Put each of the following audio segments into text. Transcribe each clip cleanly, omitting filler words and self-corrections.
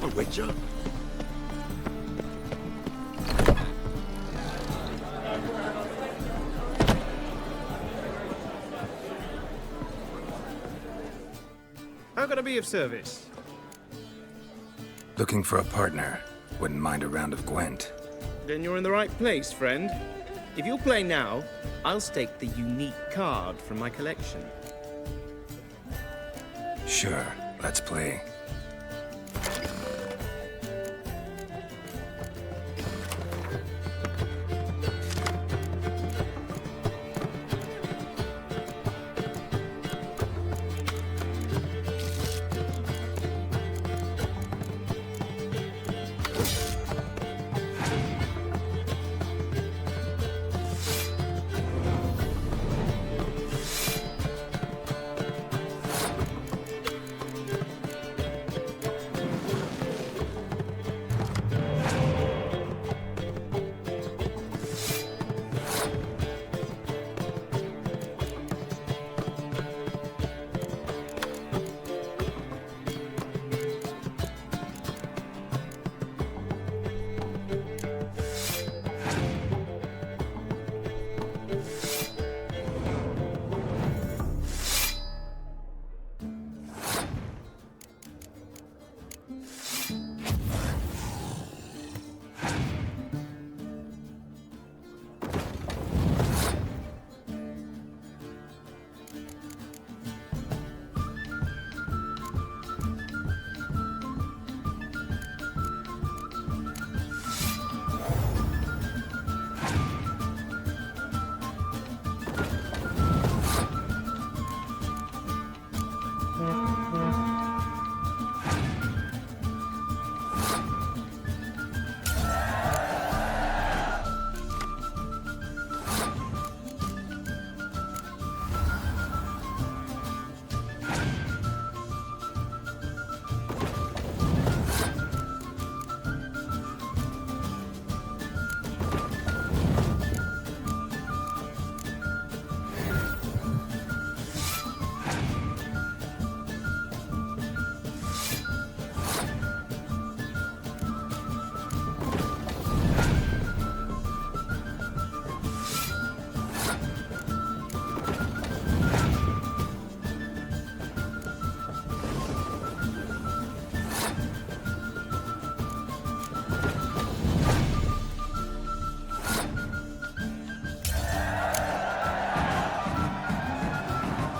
A witcher? How can I be of service? Looking for a partner. Wouldn't mind a round of Gwent. Then you're in the right place, friend. If you'll play now, I'll stake the unique card from my collection. Sure, let's play.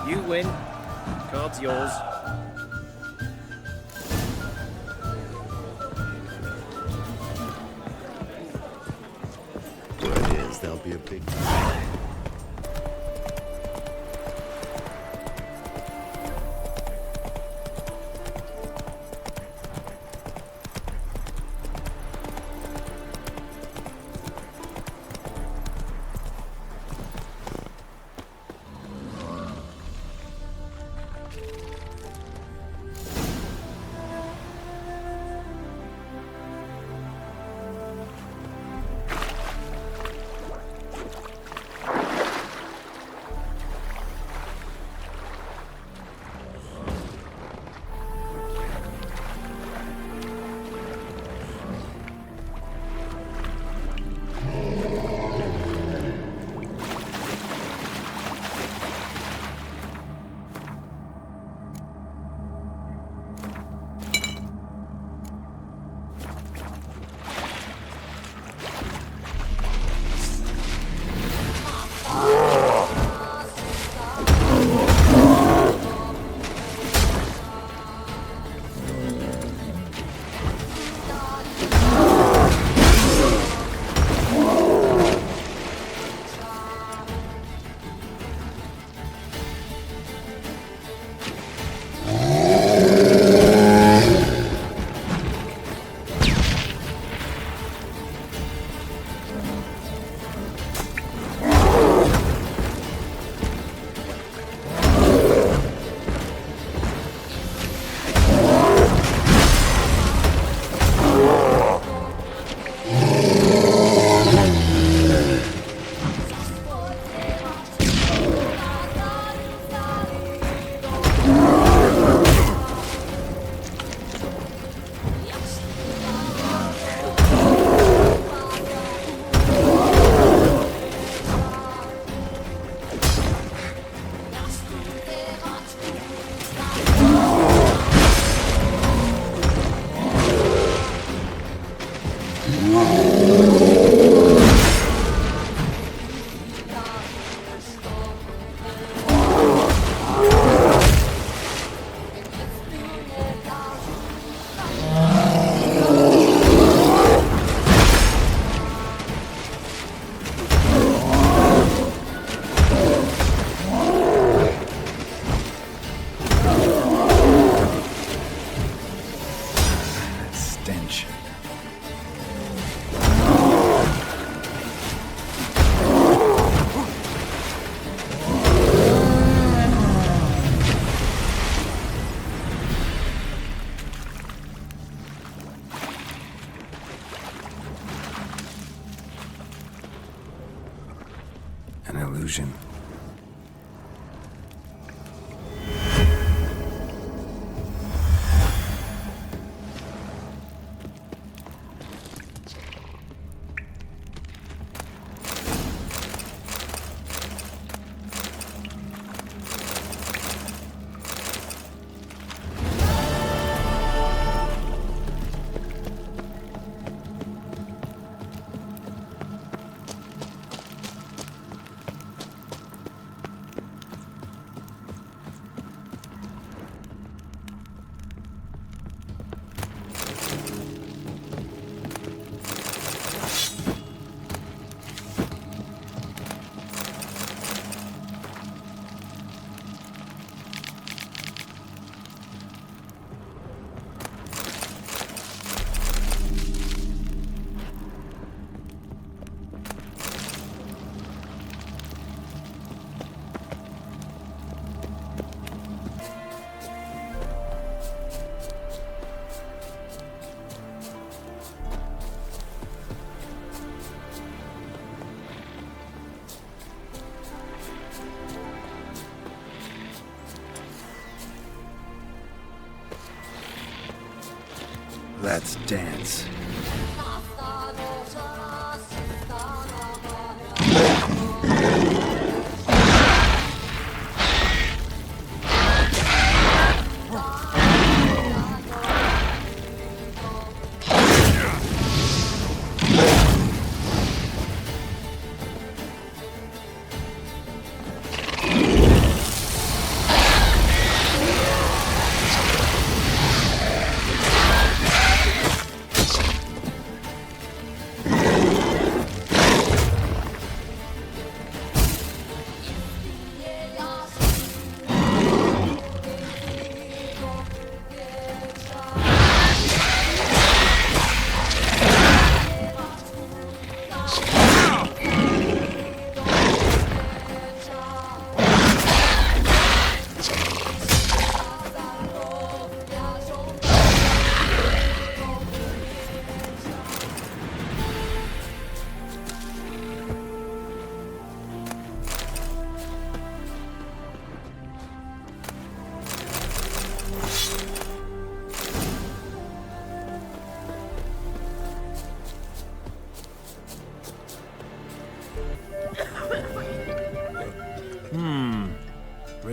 You win. Card's yours. Word is there'll be a big... illusion. Let's dance.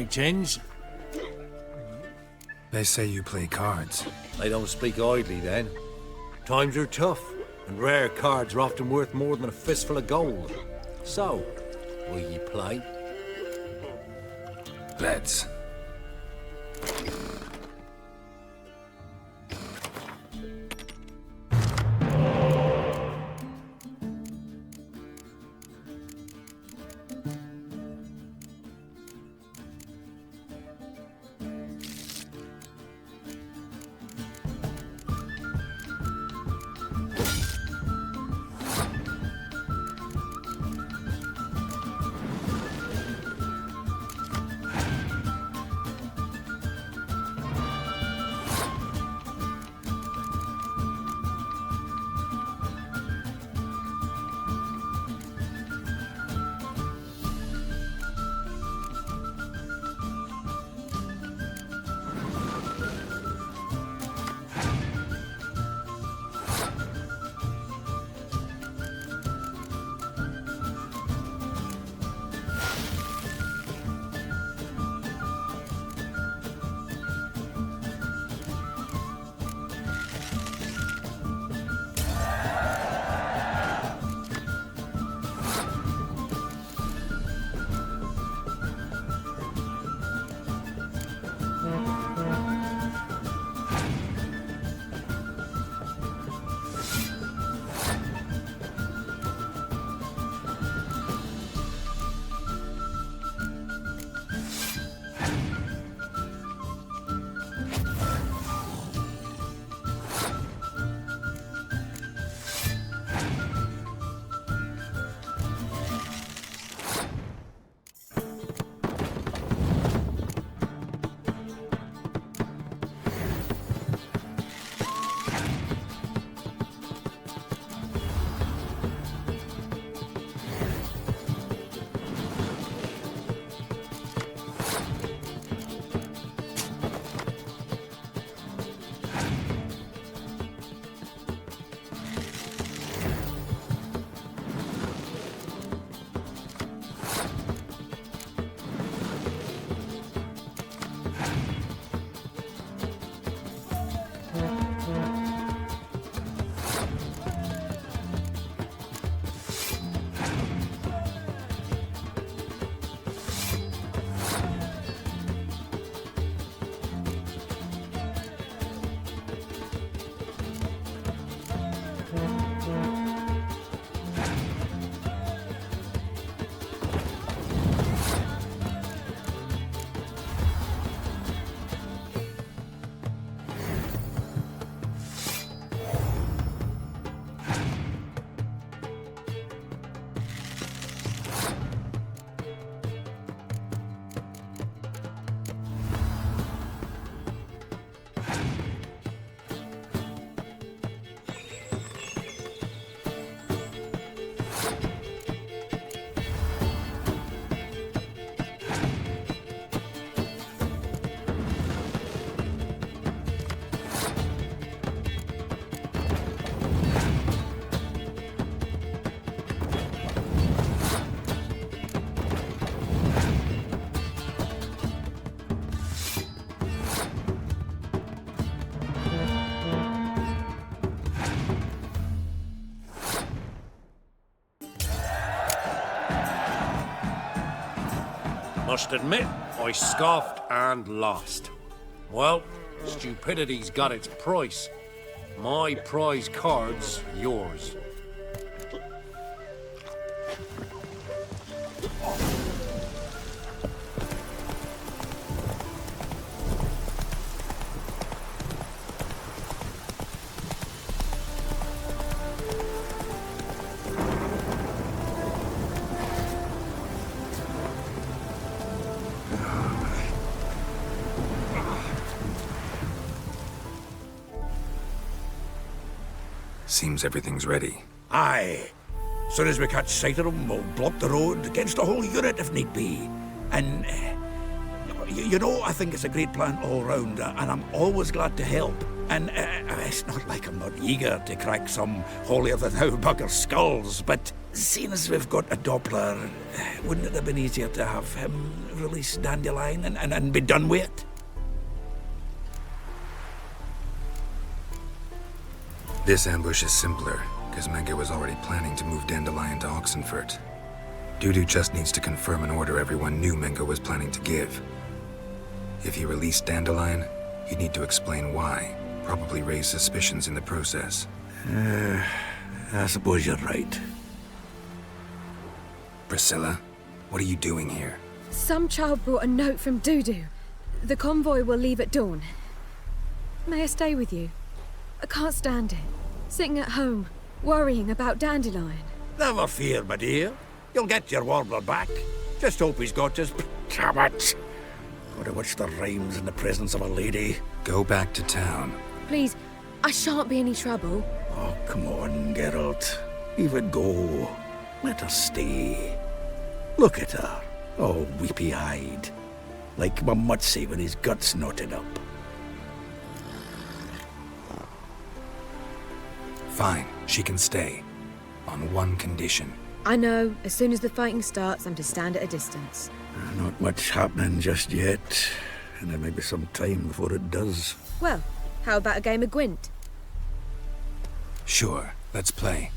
Change? They say you play cards. I don't speak idly then. Times are tough, and rare cards are often worth more than a fistful of gold. So, will ye play? Let's. Must admit, I scoffed and lost. Well, stupidity's got its price. My prize card's yours. Seems everything's ready. Aye. Soon as we catch sight of them, we'll block the road against the whole unit if need be. And, you know, I think it's a great plan all round, and I'm always glad to help. And it's not like I'm not eager to crack some holier-than-thou bugger's skulls, but seeing as we've got a Doppler, wouldn't it have been easier to have him release Dandelion and be done with it? This ambush is simpler, because Menge was already planning to move Dandelion to Oxenfurt. Dudu just needs to confirm an order everyone knew Menge was planning to give. If he released Dandelion, he'd need to explain why, probably raise suspicions in the process. I suppose you're right. Priscilla, what are you doing here? Some child brought a note from Dudu. The convoy will leave at dawn. May I stay with you? I can't stand it. Sitting at home, worrying about Dandelion. Never fear, my dear. You'll get your warbler back. Just hope he's got his pajamas. Gotta watch the rhymes in the presence of a lady. Go back to town. Please, I shan't be any trouble. Oh, come on, Geralt. Leave it go. Let her stay. Look at her. Oh, weepy-eyed. Like my Mutsy with his guts knotted up. Fine, she can stay. On one condition. I know, as soon as the fighting starts, I'm to stand at a distance. Not much happening just yet. And there may be some time before it does. Well, how about a game of Gwent? Sure, let's play.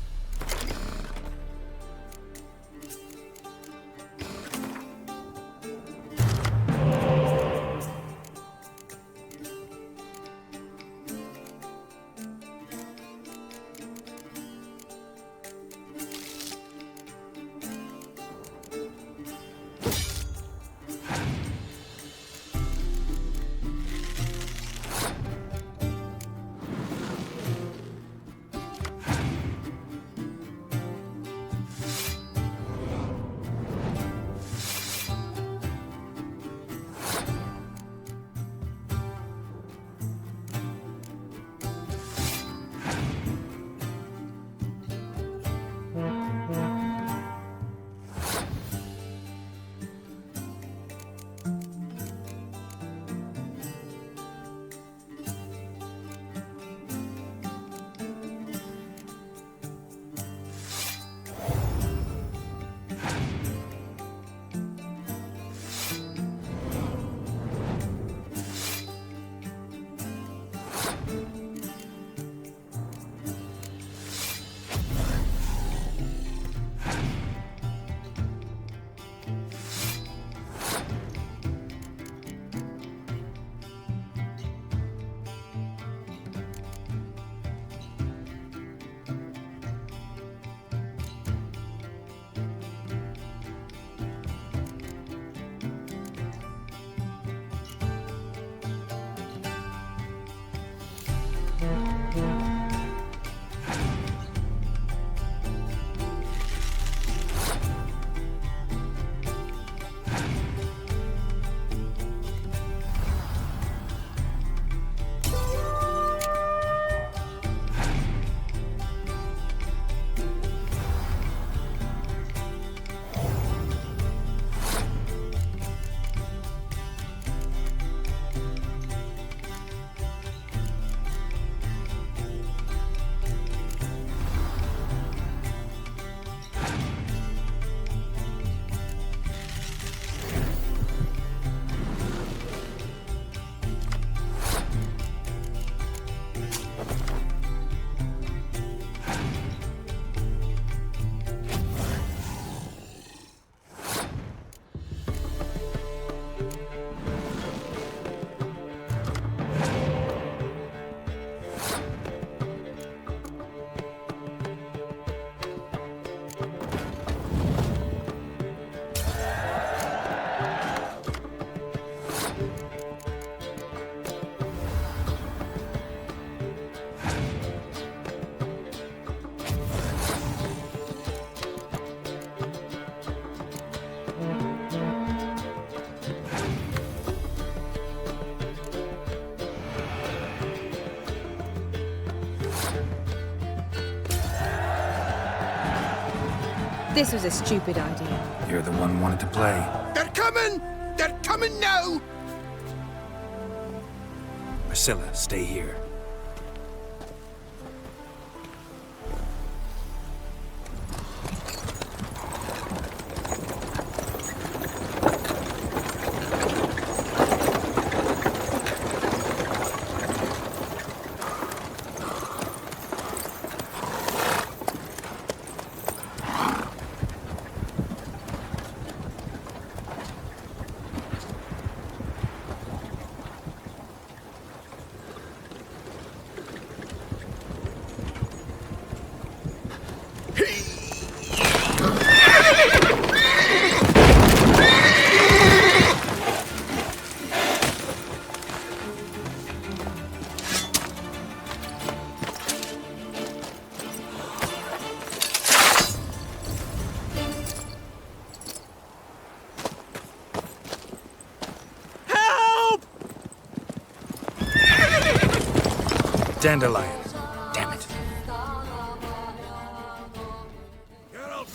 This was a stupid idea. You're the one wanted to play. They're coming! They're coming now! Priscilla, stay here. Dandelion. Damn it. Geralt,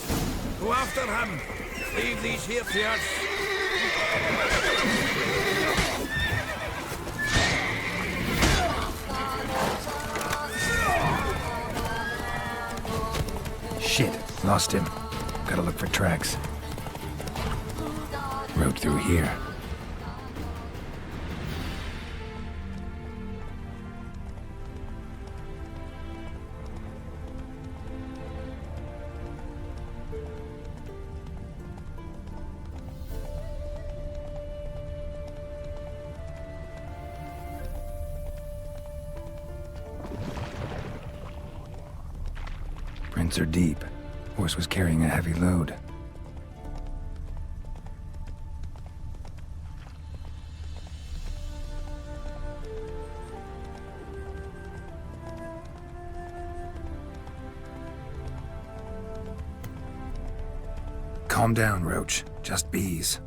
go after him. Leave these here to us. Shit, lost him. Gotta look for tracks. Road through here. Prints are deep. Horse was carrying a heavy load. Calm down, Roach. Just bees.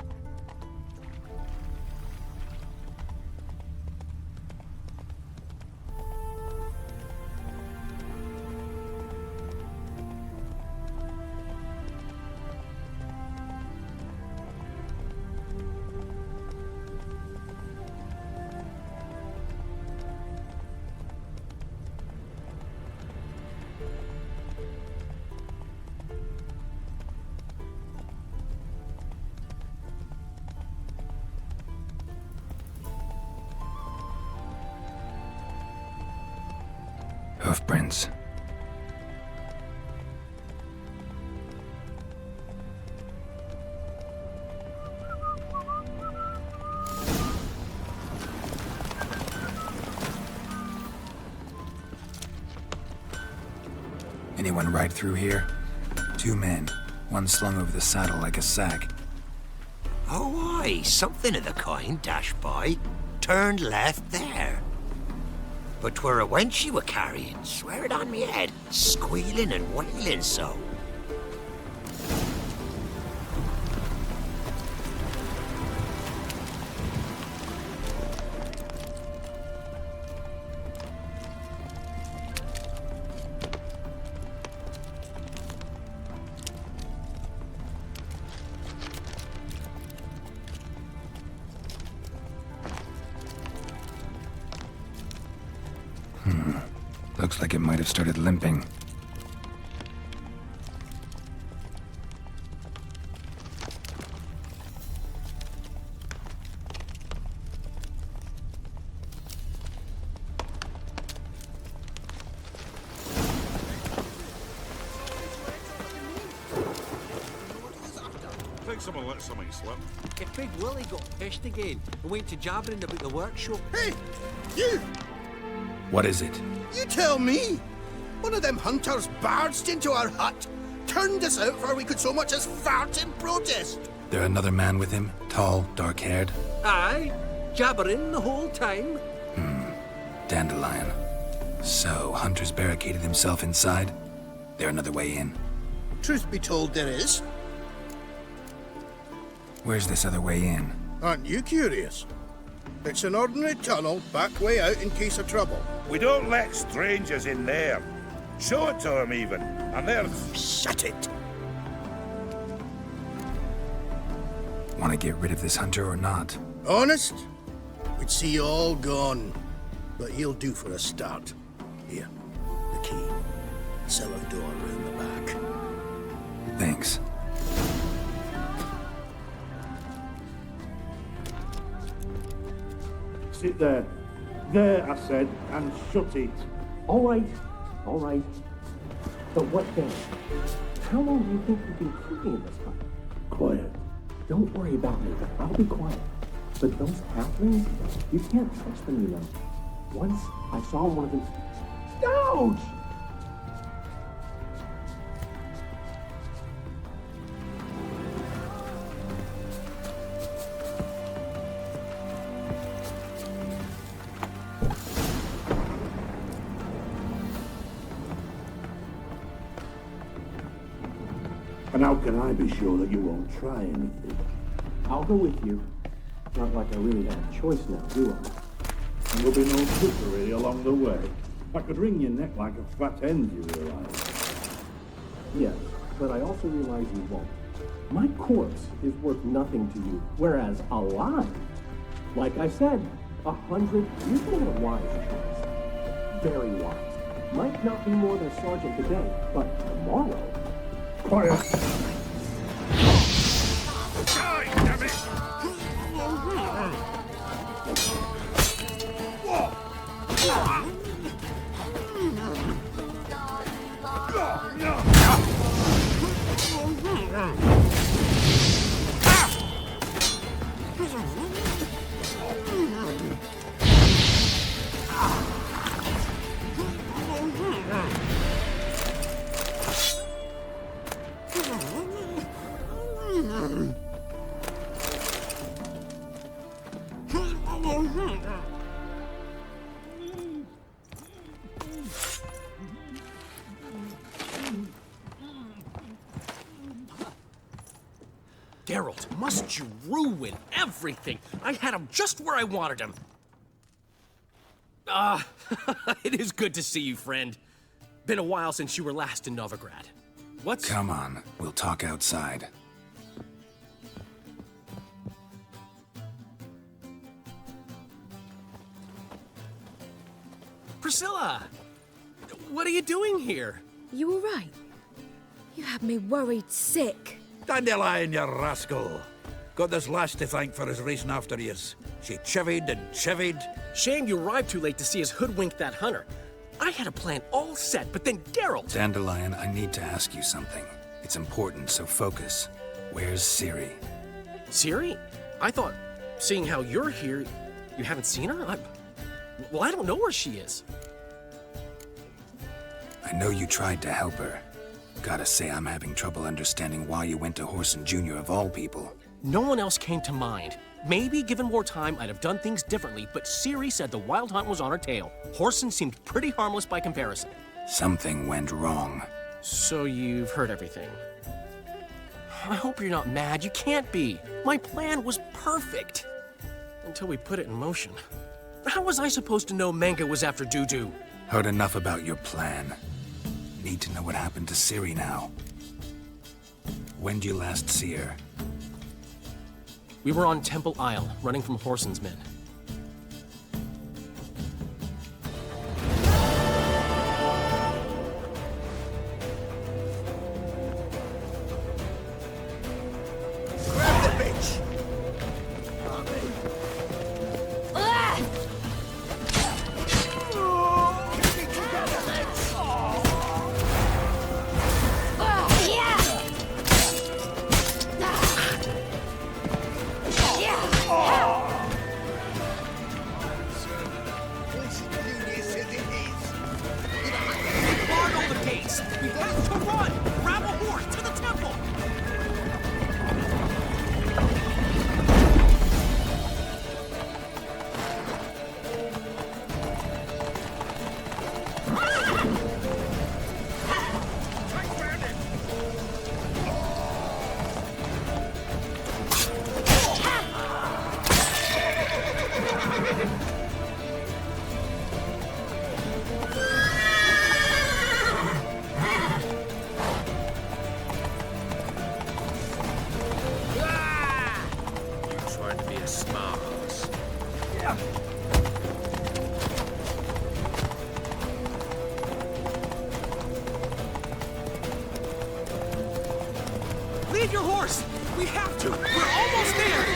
Hoofprints. Anyone ride through here? 2 men. One slung over the saddle like a sack. Oh, aye, something of the kind dashed by. Turned left there. But 'twere a wench you were carrying, swear it on me head, squealing and wailing so. Looks like it might have started limping. Think someone let something slip. If Big Willie got pissed again and went to jabbering about the workshop. Hey, you! What is it? You tell me! One of them hunters barged into our hut, turned us out before we could so much as fart in protest. There another man with him? Tall, dark-haired? Aye, jabbering the whole time. Dandelion. So, Hunter's barricaded himself inside? There another way in? Truth be told, there is. Where's this other way in? Aren't you curious? It's an ordinary tunnel, back way out in case of trouble. We don't let strangers in there. Show it to them even. And there's... Shut it. Want to get rid of this hunter or not? Honest? We'd see you all gone. But he'll do for a start. Here, the key. Cellar door round the back. Thanks. Sit there. There, I said, and shut it. All right. But what then? How long do you think you've been keeping in this hut? Quiet. Don't worry about me. I'll be quiet. But those halflings, you can't touch them, you know. Once I saw one of them. Ouch! And how can I be sure that you won't try anything? I'll go with you. Not like I really have a choice now, do I? And there'll be no trickery along the way. I could wring your neck like a fat hen, you realize. Yes, but I also realize you won't. My corpse is worth nothing to you, whereas alive, like I said, 100, you made a wise choice. Very wise. Might not be more than sergeant today, but tomorrow. Quiet! Geralt, must you ruin everything? I had him just where I wanted him. It is good to see you, friend. Been a while since you were last in Novigrad. What's... Come on, we'll talk outside. Priscilla! What are you doing here? You all right? You had me worried sick. Dandelion, you rascal. Got this lass to thank for his racing after yous. She chivied and chivied. Shame you arrived too late to see us hoodwink that hunter. I had a plan all set, but then Geralt... Dandelion, I need to ask you something. It's important, so focus. Where's Ciri? Ciri? I thought, seeing how you're here, you haven't seen her? Well, I don't know where she is. I know you tried to help her. Gotta say, I'm having trouble understanding why you went to Whoreson Jr. of all people. No one else came to mind. Maybe given more time, I'd have done things differently, but Ciri said the Wild Hunt was on her tail. Whoreson seemed pretty harmless by comparison. Something went wrong. So you've heard everything. I hope you're not mad. You can't be. My plan was perfect. Until we put it in motion. How was I supposed to know Manga was after Dudu? Heard enough about your plan. Need to know what happened to Ciri now. When'd you last see her? We were on Temple Isle, running from Whoreson's men. Grab the bitch! We have to run! Grab a horse to the temple! Save your horse! We have to! We're almost there!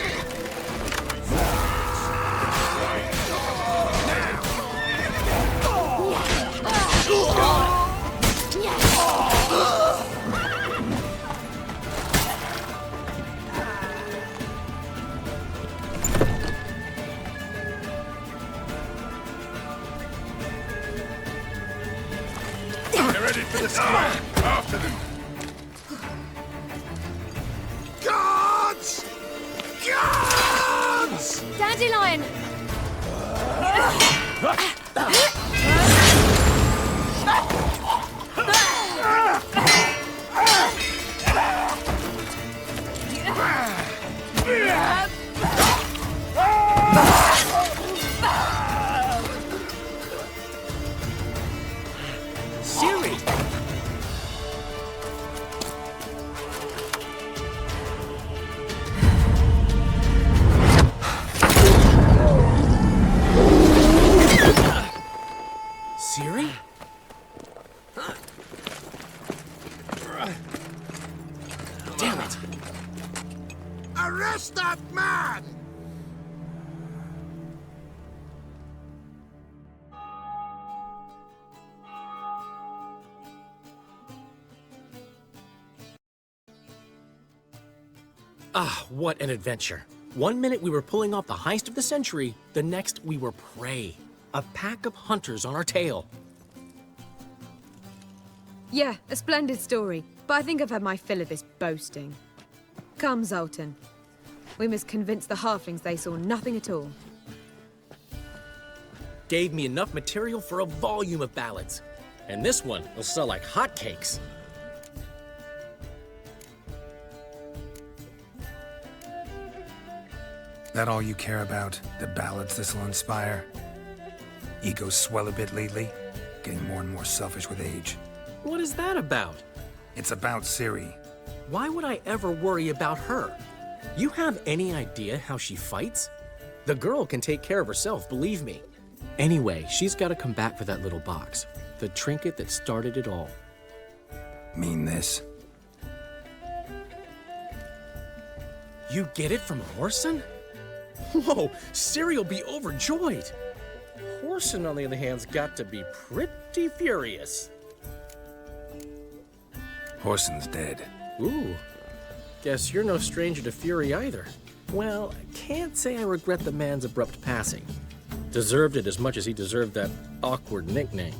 They're ready for the storm. After them. Gods! Gods! Dandelion! Ciri! Ciri? Damn it! Arrest that man! Ah, what an adventure. One minute we were pulling off the heist of the century, the next we were prey. A pack of hunters on our tail. Yeah, a splendid story, but I think I've had my fill of this boasting. Come, Zoltan. We must convince the halflings they saw nothing at all. Gave me enough material for a volume of ballads. And this one will sell like hotcakes. That all you care about? The ballads this'll inspire? Egos swell a bit lately? Getting more and more selfish with age. What is that about? It's about Ciri. Why would I ever worry about her? You have any idea how she fights? The girl can take care of herself, believe me. Anyway, she's got to come back for that little box. The trinket that started it all. Mean this? You get it from Whoreson? Whoa, Ciri will be overjoyed. Whoreson, on the other hand's got to be pretty furious. Whoreson's dead. Ooh, guess you're no stranger to fury either. Well, can't say I regret the man's abrupt passing. Deserved it as much as he deserved that awkward nickname.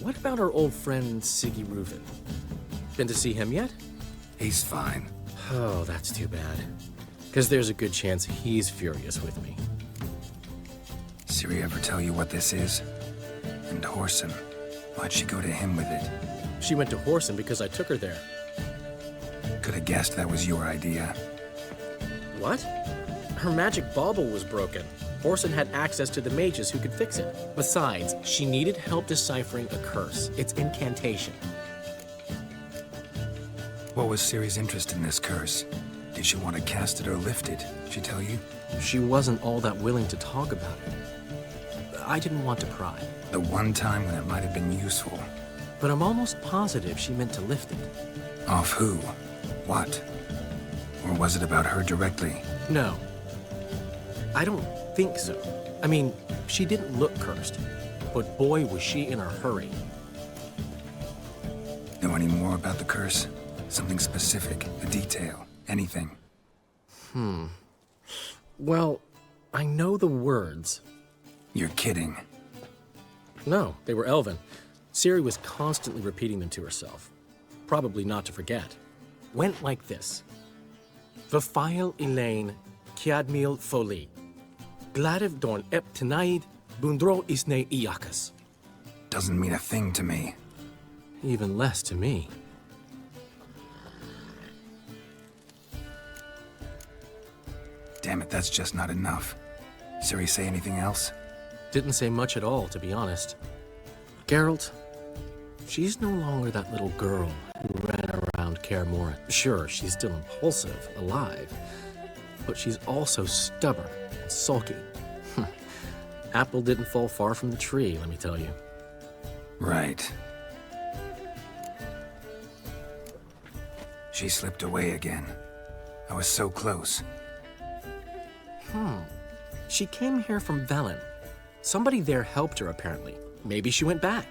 What about our old friend Siggy Reuven? Been to see him yet? He's fine. Oh, that's too bad. Because there's a good chance he's furious with me. Ciri ever tell you what this is? And Whoreson, why'd she go to him with it? She went to Whoreson because I took her there. Could have guessed that was your idea. What? Her magic bauble was broken. Whoreson had access to the mages who could fix it. Besides, she needed help deciphering a curse. It's incantation. What was Ciri's interest in this curse? Did she want to cast it or lift it? She tell you? She wasn't all that willing to talk about it. I didn't want to pry. The one time when it might have been useful. But I'm almost positive she meant to lift it. Off who? What? Or was it about her directly? No. I don't think so. I mean, she didn't look cursed. But boy, was she in a hurry. Know any more about the curse? Something specific, a detail, anything? Well, I know the words. You're kidding. No, they were Elven. Ciri was constantly repeating them to herself. Probably not to forget. Went like this. Vafail Elaine, Kiadmil Foli. Gladiv Dorn Ep Tenaid, Bundro Isne Iakas. Doesn't mean a thing to me. Even less to me. Damn it, that's just not enough. Ciri say anything else? Didn't say much at all, to be honest. Geralt, she's no longer that little girl who ran around Kaer Morhen. Sure, she's still impulsive, alive, but she's also stubborn and sulky. Apple didn't fall far from the tree, let me tell you. Right. She slipped away again. I was so close. She came here from Velen. Somebody there helped her, apparently. Maybe she went back.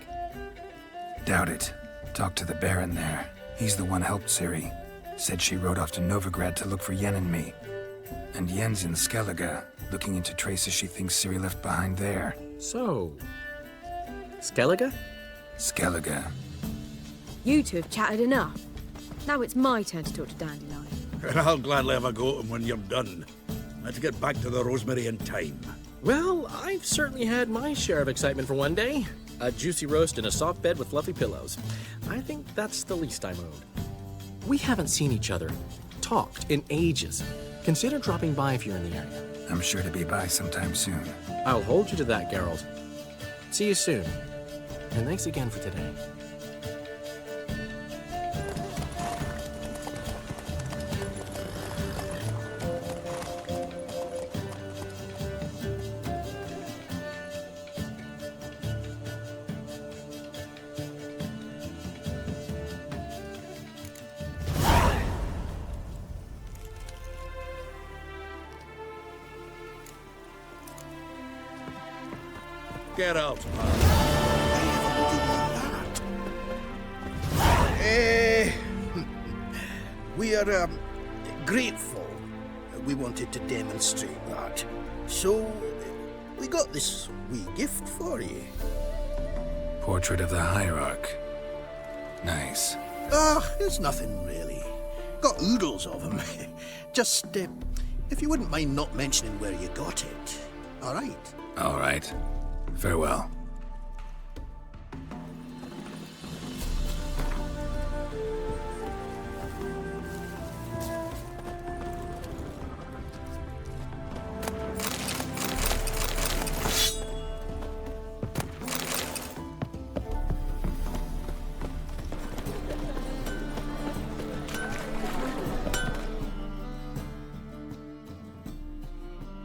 Doubt it. Talked to the Baron there. He's the one helped Ciri. Said she rode off to Novigrad to look for Yen and me. And Yen's in Skellige, looking into traces she thinks Ciri left behind there. So... Skellige? Skellige. You two have chatted enough. Now it's my turn to talk to Dandelion. And I'll gladly have a go at him when you're done. Let's get back to the Rosemary in time. Well, I've certainly had my share of excitement for one day. A juicy roast in a soft bed with fluffy pillows. I think that's the least I'm owed. We haven't seen each other, talked in ages. Consider dropping by if you're in the area. I'm sure to be by sometime soon. I'll hold you to that, Geralt. See you soon. And thanks again for today. Get out, We are grateful. We wanted to demonstrate that. So, we got this wee gift for you. Portrait of the Hierarch. Nice. It's nothing really. Got oodles of them. Just, if you wouldn't mind not mentioning where you got it. All right? All right. Farewell.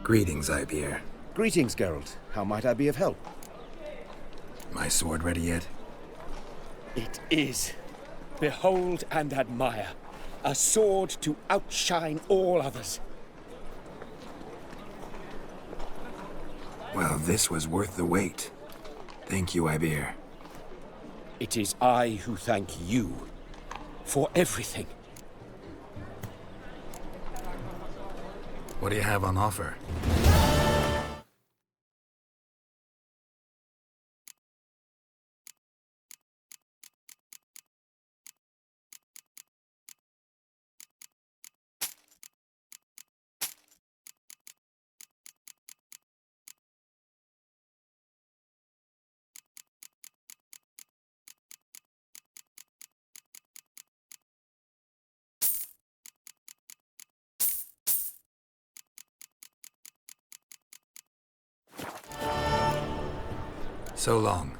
Greetings, Ibeer. Greetings, Geralt. How might I be of help? My sword ready yet? It is. Behold and admire. A sword to outshine all others. Well, this was worth the wait. Thank you, Ibeer. It is I who thank you for everything. What do you have on offer? So long.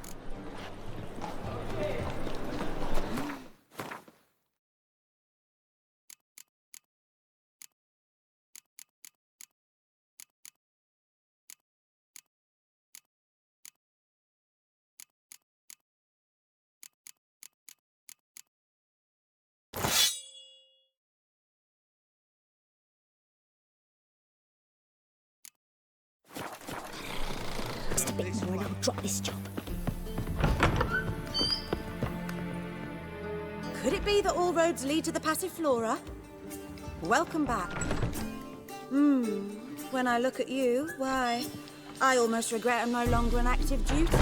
Just a bit more and I'll drop this job. Could it be that all roads lead to the Passiflora? Welcome back. When I look at you, why, I almost regret I'm no longer on active duty.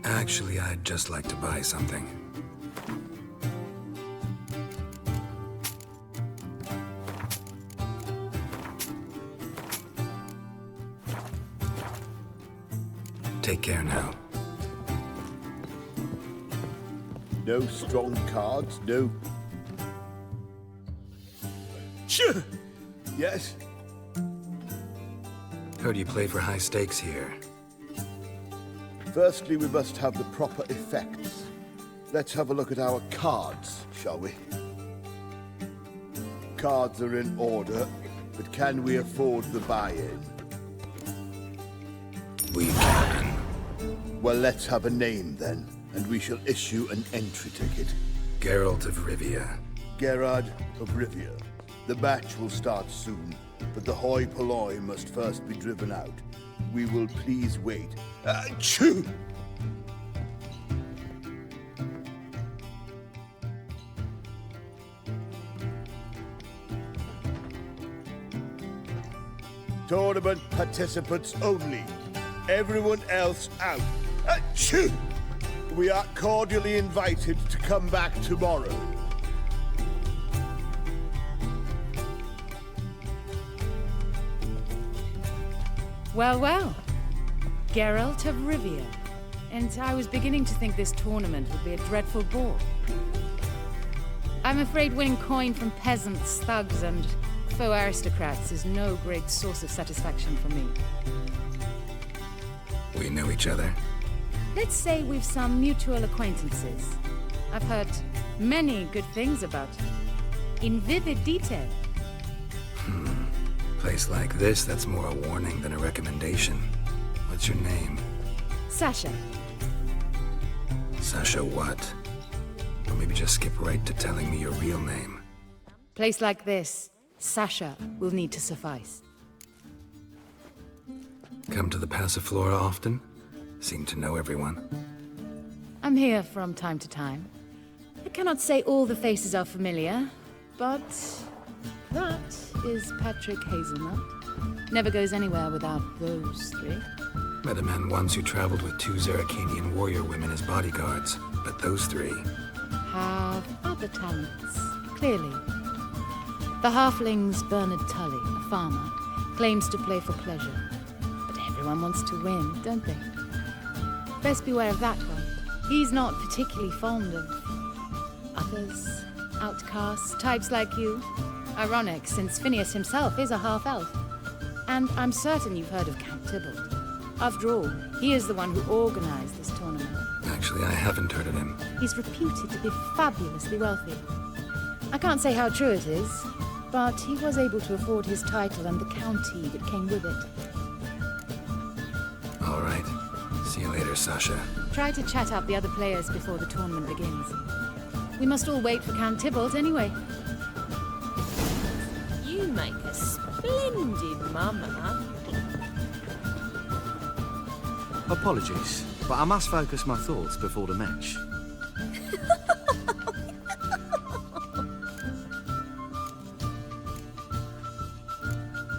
Actually, I'd just like to buy something. Take care now. No strong cards, no... Sure. Yes? Heard you play for high stakes here. Firstly, we must have the proper effects. Let's have a look at our cards, shall we? Cards are in order, but can we afford the buy-in? We can. Well, let's have a name then. and we shall issue an entry ticket. Geralt of Rivia. Geralt of Rivia. The match will start soon, but the hoi polloi must first be driven out. We will please wait. Achoo! Tournament participants only. Everyone else out. Achoo! We are cordially invited to come back tomorrow. Well, well. Geralt of Rivia. And I was beginning to think this tournament would be a dreadful bore. I'm afraid winning coin from peasants, thugs, and faux aristocrats is no great source of satisfaction for me. We know each other. Let's say we've some mutual acquaintances. I've heard many good things about you. In vivid detail. Place like this, that's more a warning than a recommendation. What's your name? Sasha. Sasha what? Or maybe just skip right to telling me your real name. Place like this, Sasha will need to suffice. Come to the Passiflora often? Seem to know everyone. I'm here from time to time. I cannot say all the faces are familiar, but that is Patrick Hazelnut. Never goes anywhere without those three. Met a man once who traveled with 2 Zeracanian warrior women as bodyguards, but those 3... have other talents, clearly. The halfling's Bernard Tully, a farmer, claims to play for pleasure. But everyone wants to win, don't they? Best beware of that one. He's not particularly fond of others, outcasts, types like you. Ironic, since Phineas himself is a half-elf. And I'm certain you've heard of Count Tybalt. After all, he is the one who organized this tournament. Actually, I haven't heard of him. He's reputed to be fabulously wealthy. I can't say how true it is, but he was able to afford his title and the county that came with it. All right. See you later, Sasha. Try to chat up the other players before the tournament begins. We must all wait for Count Tybalt anyway. You make a splendid mama. Apologies, but I must focus my thoughts before the match.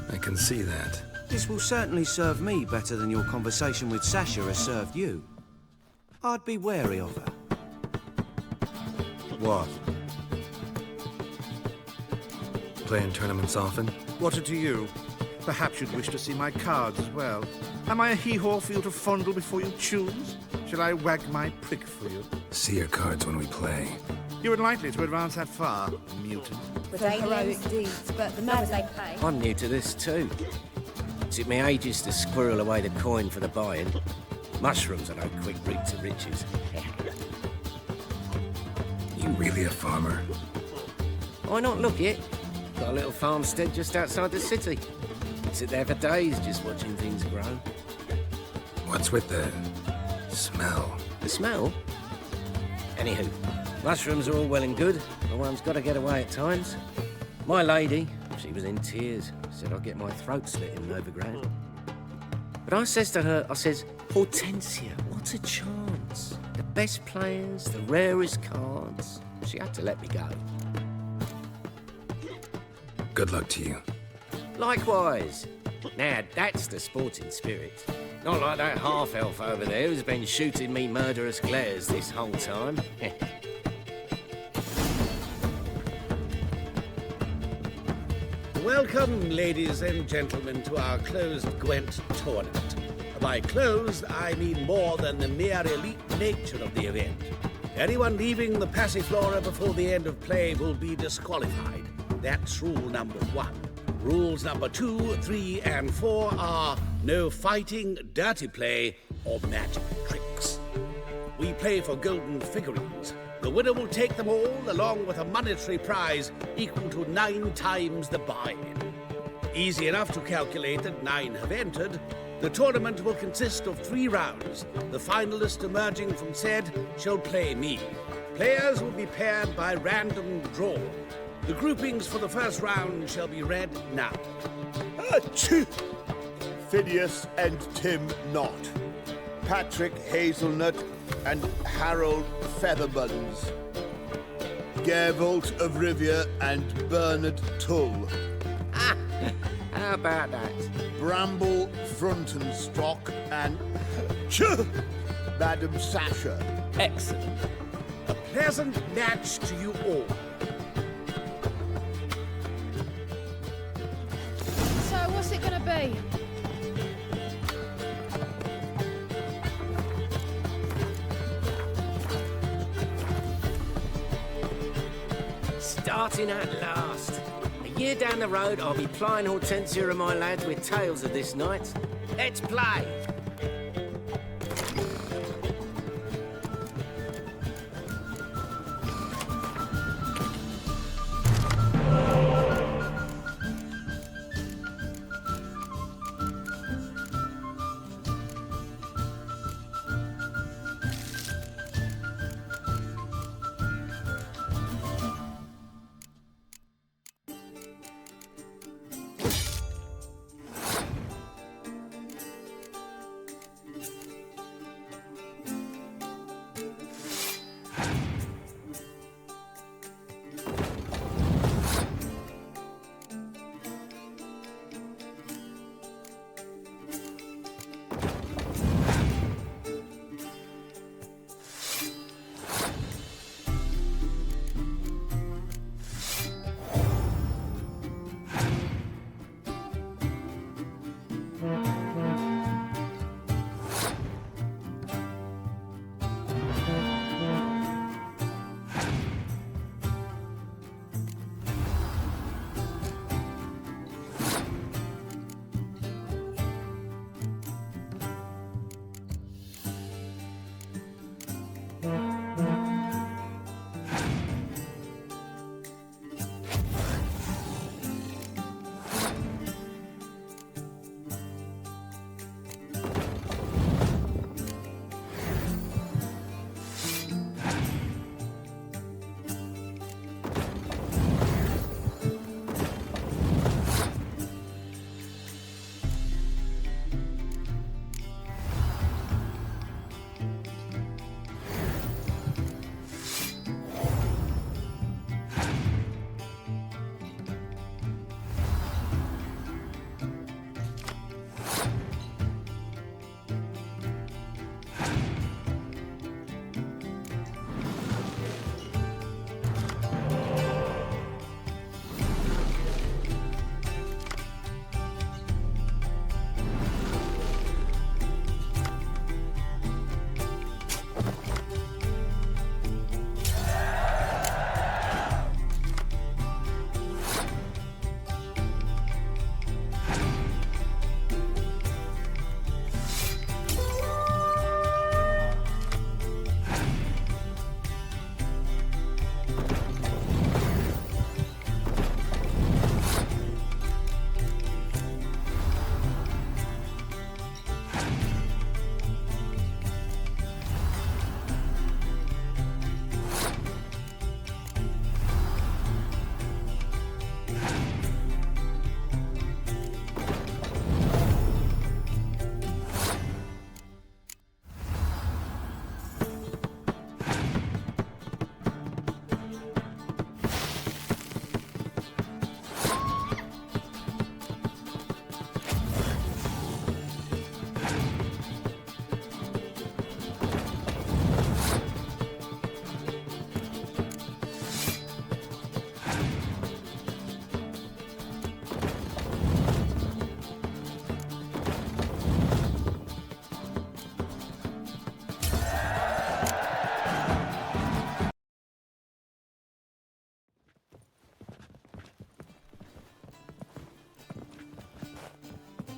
I can see that. This will certainly serve me better than your conversation with Sasha has served you. I'd be wary of her. What? Playing tournaments often? What are to you? Perhaps you'd wish to see my cards as well. Am I a hee-haw for you to fondle before you choose? Shall I wag my prick for you? See your cards when we play. You're unlikely to advance that far, mutant. With heroic deeds, but the matters they pay. I'm new to this too. Took me ages to squirrel away the coin for the buy-in. Mushrooms are no quick route to riches. You really a farmer? Why not look it? Got a little farmstead just outside the city. Sit there for days just watching things grow. What's with the smell? The smell? Anywho, mushrooms are all well and good, but one's got to get away at times. My lady, she was in tears, said I'd get my throat slit in overground. But I says to her, Hortensia, what a chance. The best players, the rarest cards. She had to let me go. Good luck to you. Likewise. Now, that's the sporting spirit. Not like that half-elf over there who's been shooting me murderous glares this whole time. Welcome, ladies and gentlemen, to our closed Gwent tournament. By closed, I mean more than the mere elite nature of the event. Anyone leaving the Passiflora before the end of play will be disqualified. That's rule number 1. Rules number 2, 3, and 4 are no fighting, dirty play, or magic tricks. We play for golden figurines. The winner will take them all, along with a monetary prize equal to 9 times the buy-in. Easy enough to calculate that 9 have entered, The tournament will consist of 3 rounds. The finalist emerging from said shall play me. Players will be paired by random draw. The groupings for the first round shall be read now. Phineas and Tim Knott. Patrick Hazelnut and Harold Featherbuns. Geralt of Rivia and Bernard Tull. How about that? Bramble Frontenstock and Madam Sasha. Excellent. A pleasant match to you all. So, what's it gonna be? Starting at last. A year down the road, I'll be plying Hortensia and my lads with tales of this night. Let's play!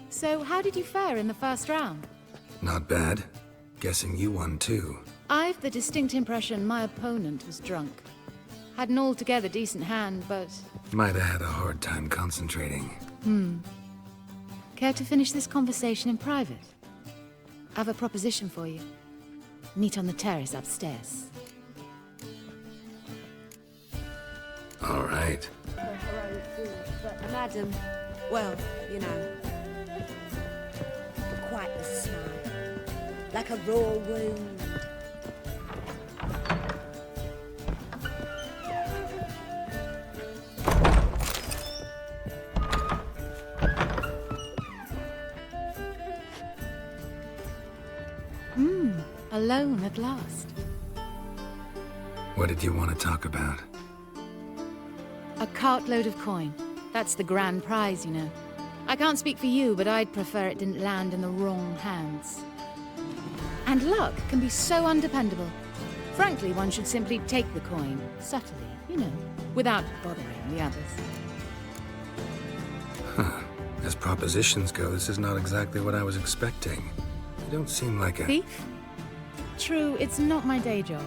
So, how did you fare in the first round? Not bad. Guessing you won too. I've the distinct impression my opponent was drunk. Had an altogether decent hand, but... Might have had a hard time concentrating. Came Care to finish this conversation in private? I have a proposition for you. Meet on the terrace upstairs. All right. Madam, well, you know, quite the smile. Like a raw wound. Alone at last. What did you want to talk about? A cartload of coin. That's the grand prize, you know. I can't speak for you, but I'd prefer it didn't land in the wrong hands. And luck can be so undependable. Frankly, one should simply take the coin, subtly, you know, without bothering the others. Huh. As propositions go, this is not exactly what I was expecting. You don't seem like a... Thief? True, it's not my day job.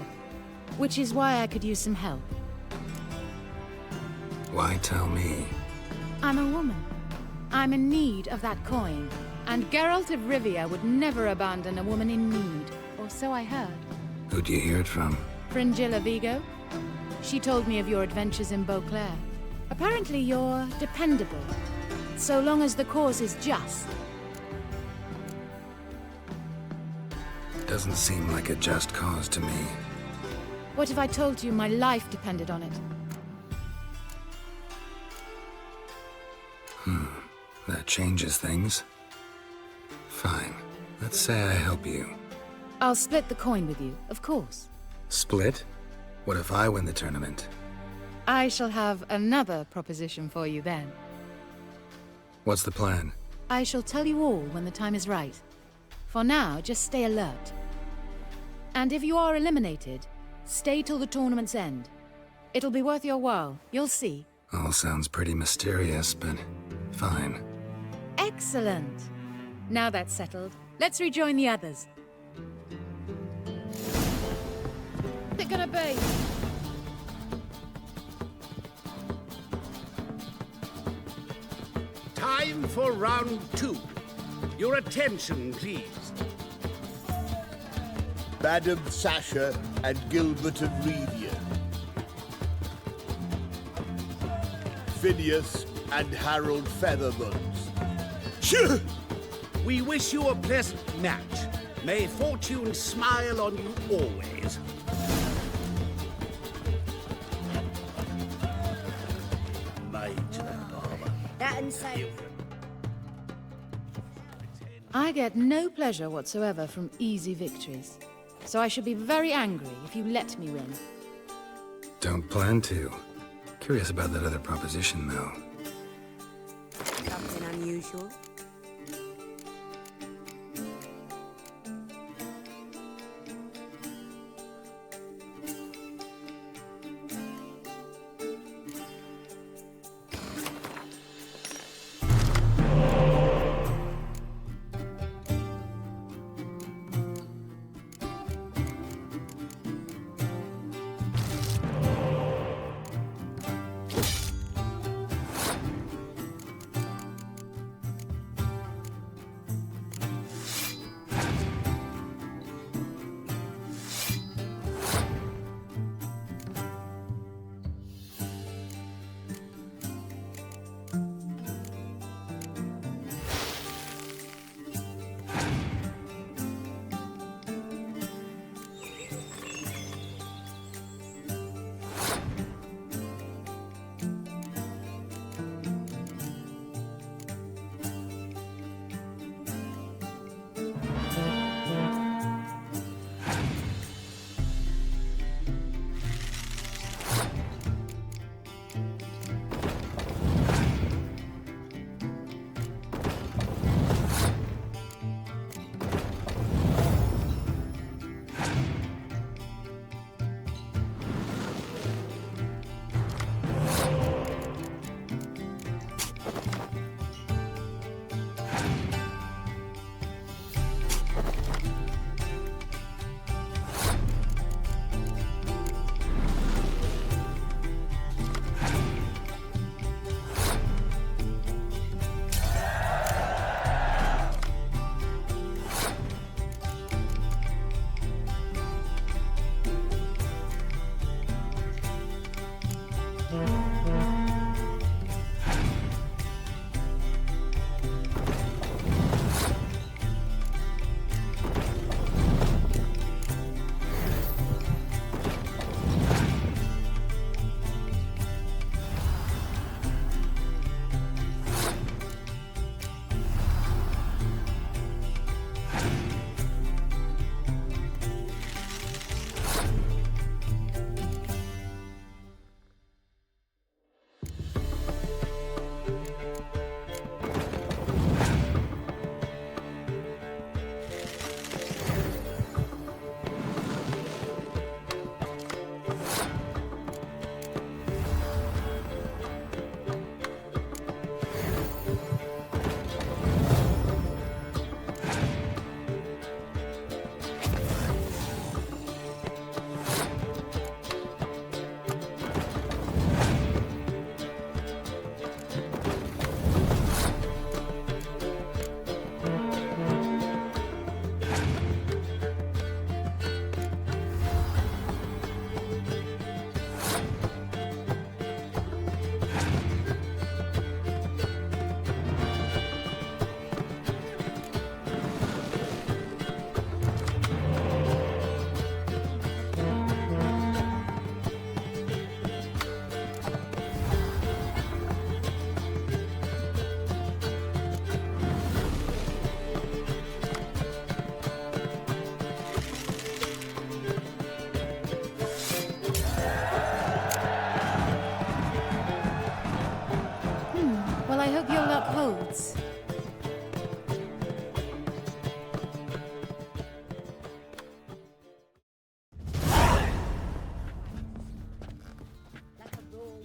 Which is why I could use some help. Why tell me? I'm a woman. I'm in need of that coin. And Geralt of Rivia would never abandon a woman in need. Or so I heard. Who'd you hear it from? Fringilla Vigo. She told me of your adventures in Beauclair. Apparently you're dependable. So long as the cause is just. Doesn't seem like a just cause to me. What if I told you my life depended on it? That changes things. Fine. Let's say I help you. I'll split the coin with you, of course. Split? What if I win the tournament? I shall have another proposition for you then. What's the plan? I shall tell you all when the time is right. For now, just stay alert. And if you are eliminated, stay till the tournament's end. It'll be worth your while, you'll see. All sounds pretty mysterious, but fine. Excellent. Now that's settled, let's rejoin the others. They're gonna be. Time for round 2. Your attention, please. Madam Sasha and Gilbert of Rivia. Phineas and Harold Featherbuns. We wish you a pleasant match. May fortune smile on you always. Mage that barber. That and say. I get no pleasure whatsoever from easy victories. So I should be very angry if you let me win. Don't plan to. Curious about that other proposition, though. Something unusual.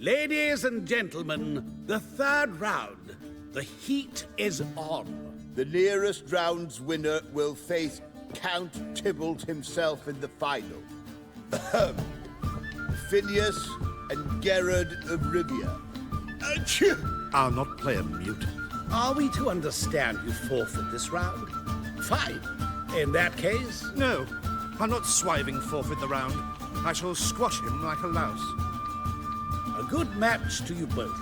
Ladies and gentlemen, the third round. The heat is on. The nearest round's winner will face Count Tybalt himself in the final. Phineas and Geralt of Rivia. Achoo! I'll not play a mute. Are we to understand you forfeit this round? Fine. In that case... No, I'll not swiving forfeit the round. I shall squash him like a louse. A good match to you both.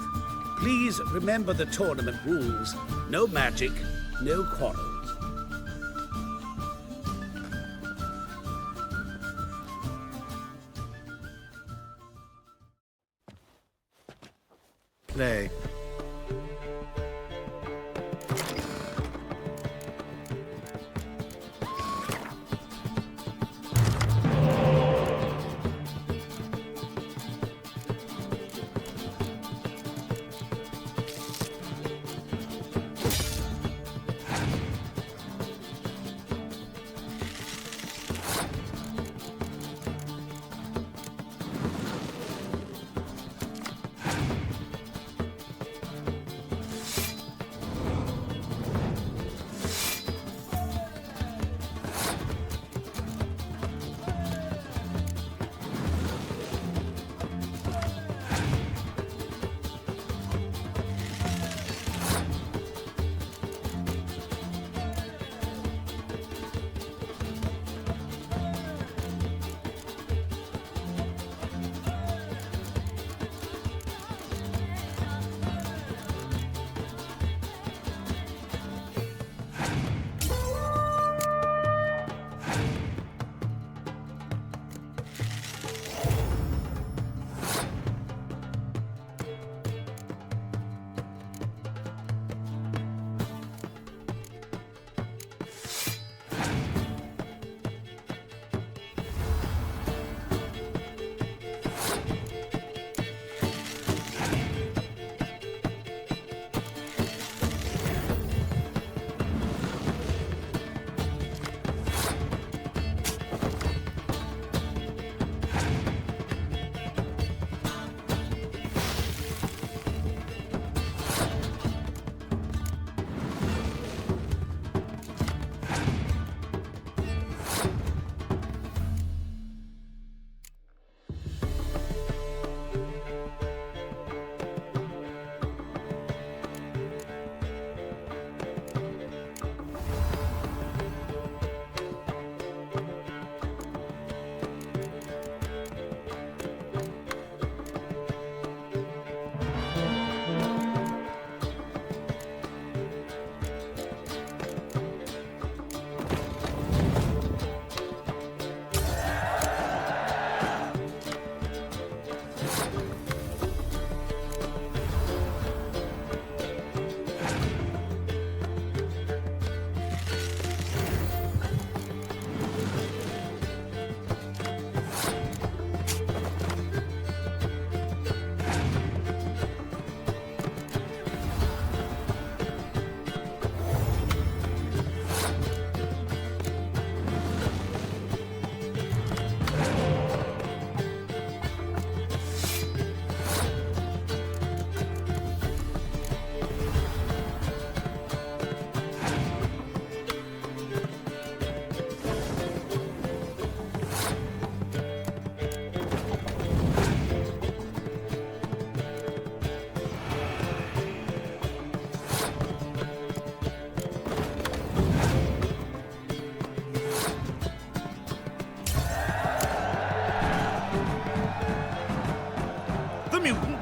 Please remember the tournament rules. No magic, no quarrels. Play.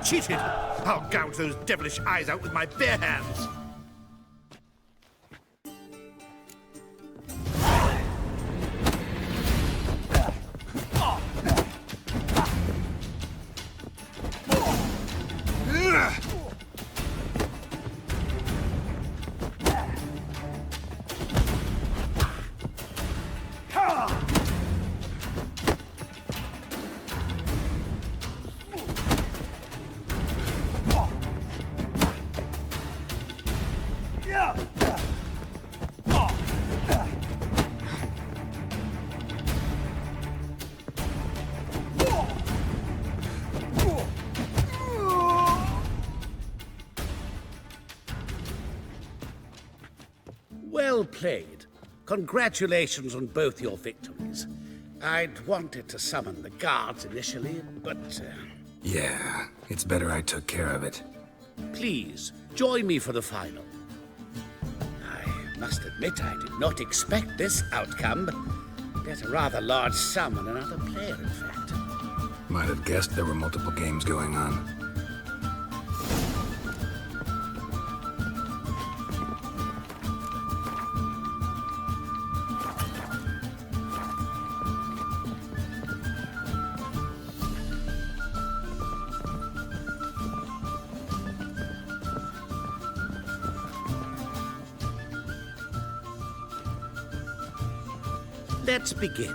Cheated! I'll gouge those devilish eyes out with my bare hands! Well played. Congratulations on both your victories. I'd wanted to summon the guards initially, but... Yeah, it's better I took care of it. Please, join me for the final. I must admit I did not expect this outcome. Bet a rather large sum on another player, in fact. Might have guessed there were multiple games going on. Let's begin.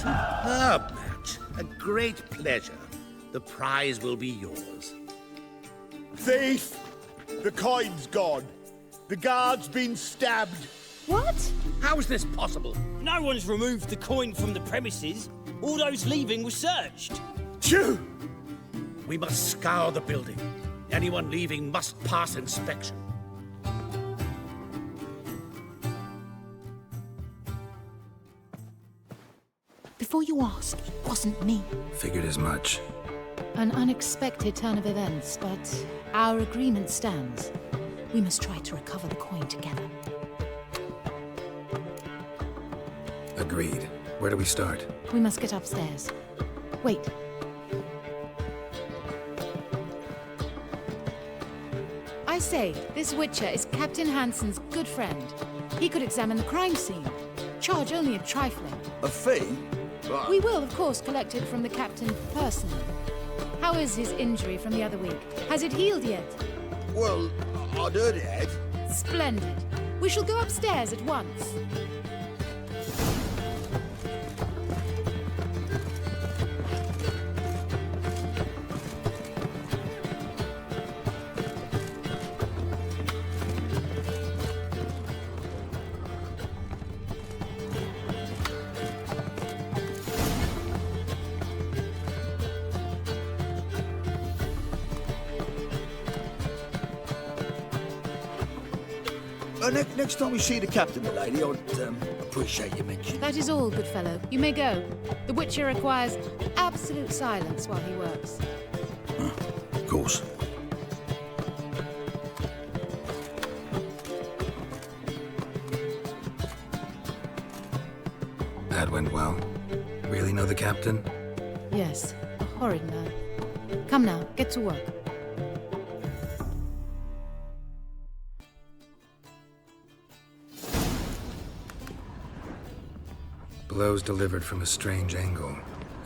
Superb match. A great pleasure. The prize will be yours. Thief! The coin's gone. The guard's been stabbed. What? How is this possible? No one's removed the coin from the premises. All those leaving were searched. Phew! We must scour the building. Anyone leaving must pass inspection. Before you ask, it wasn't me. Figured as much. An unexpected turn of events, but our agreement stands. We must try to recover the coin together. Agreed. Where do we start? We must get upstairs. Wait. I say, this Witcher is Captain Hansen's good friend. He could examine the crime scene. Charge only a trifling. A fee? We will, of course, collect it from the captain personally. How is his injury from the other week? Has it healed yet? Well, I'd heard it had. Splendid. We shall go upstairs at once. Next time we see the captain, my lady, I'd appreciate you mentioning. That is all, good fellow. You may go. The Witcher requires absolute silence while he works. Of course. That went well. Really know the captain? Yes, a horrid man. Come now, get to work. Blows delivered from a strange angle.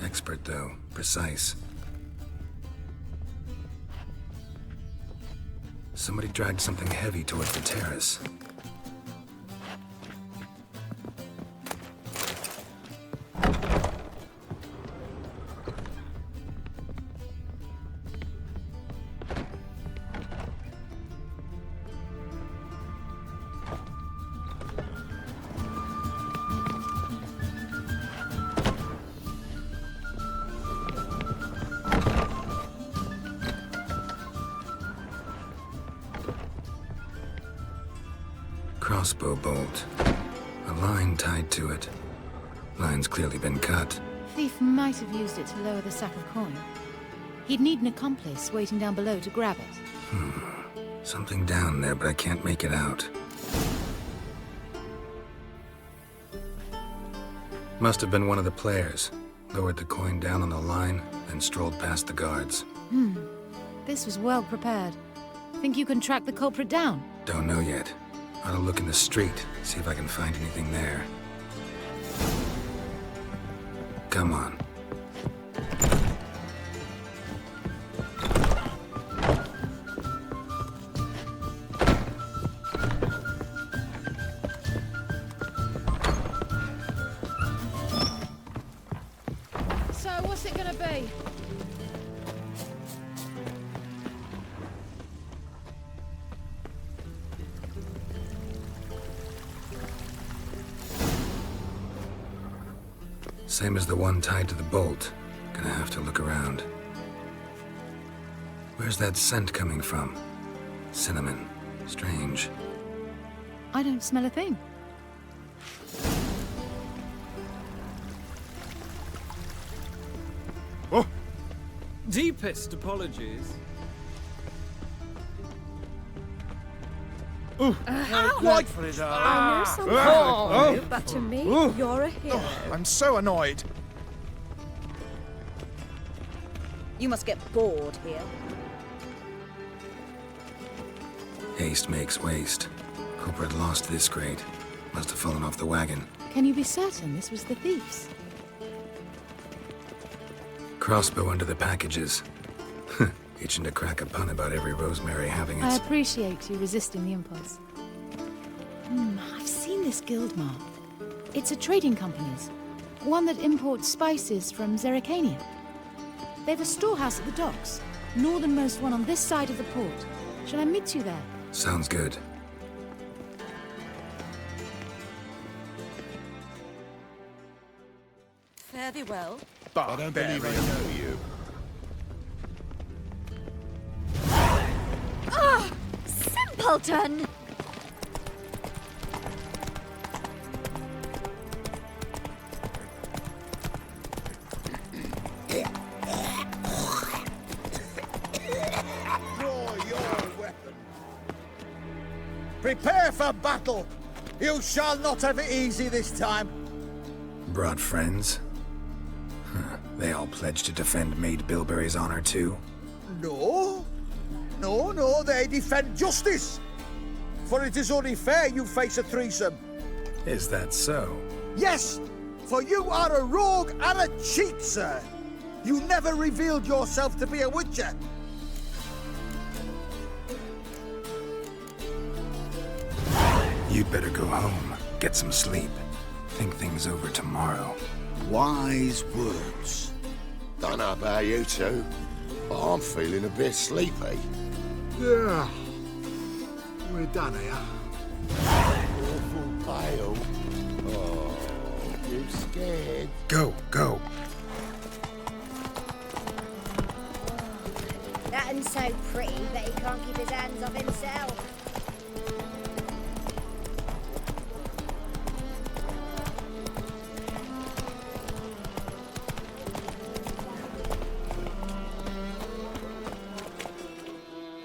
Expert, though. Precise. Somebody dragged something heavy towards the terrace. Crossbow bolt. A line tied to it. Line's clearly been cut. Thief might have used it to lower the sack of coin. He'd need an accomplice waiting down below to grab it. Something down there, but I can't make it out. Must have been one of the players. Lowered the coin down on the line, then strolled past the guards. This was well prepared. Think you can track the culprit down? Don't know yet. Ought to look in the street, see if I can find anything there. Come on. So, what's it gonna be? Same as the one tied to the bolt. Gonna have to look around. Where's that scent coming from? Cinnamon. Strange. I don't smell a thing. Oh! Deepest apologies. Wait for it. I know something, but to me, you're a hero. I'm so annoyed. You must get bored here. Haste makes waste. Culprit lost this grade. Must have fallen off the wagon. Can you be certain this was the thief's? Crossbow under the packages. Itching to crack a pun about every rosemary having I its... appreciate you resisting the impulse. I've seen this guild mark. It's a trading company's. One that imports spices from Zerrikania. They've a storehouse at the docks. Northernmost one on this side of the port. Shall I meet you there? Sounds good. Fare thee well. I don't believe I know you. Ah! Simpleton! Prepare for battle! You shall not have it easy this time! Brought friends? They all pledged to defend Maid Bilberry's honor too? No. No, they defend justice! For it is only fair you face a threesome. Is that so? Yes! For you are a rogue and a cheat, sir! You never revealed yourself to be a witcher! You'd better go home, get some sleep. Think things over tomorrow. Wise words. Don't know about you two, but I'm feeling a bit sleepy. Yeah. We're done here. Awful pale. Oh, you scared? Go, go. That one's so pretty that he can't keep his hands off himself.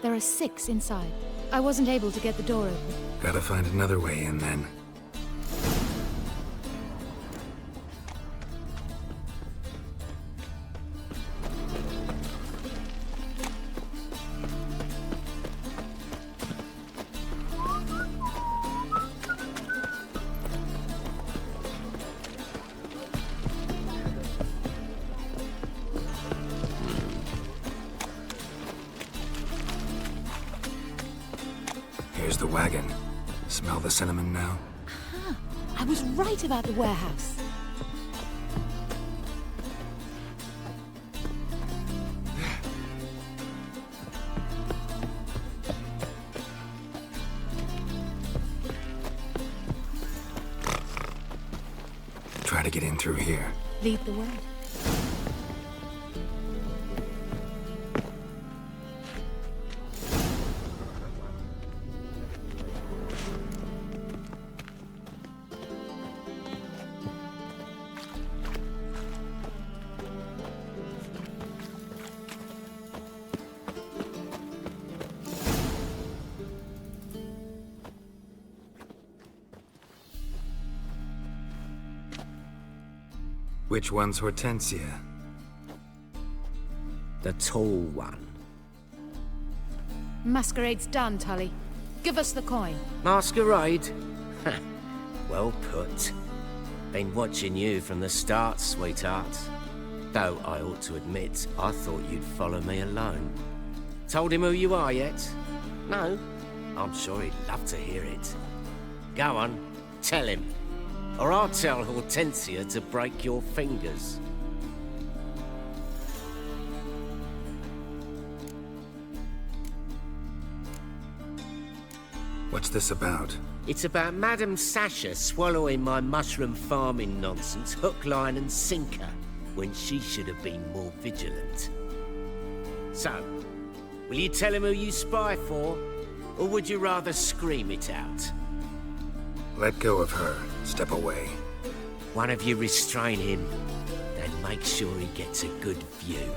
There are 6 inside. I wasn't able to get the door open. Gotta find another way in then. Here's the wagon. Smell the cinnamon now? Aha! I was right about the warehouse. Try to get in through here. Lead the way. Which one's Hortensia? The tall one. Masquerade's done, Tully. Give us the coin. Masquerade? Well put. Been watching you from the start, sweetheart. Though I ought to admit, I thought you'd follow me alone. Told him who you are yet? No? I'm sure he'd love to hear it. Go on, tell him. Or I'll tell Hortensia to break your fingers. What's this about? It's about Madame Sasha swallowing my mushroom farming nonsense hook, line and sinker, when she should have been more vigilant. So, will you tell him who you spy for, or would you rather scream it out? Let go of her. Step away. One of you restrain him, then make sure he gets a good view.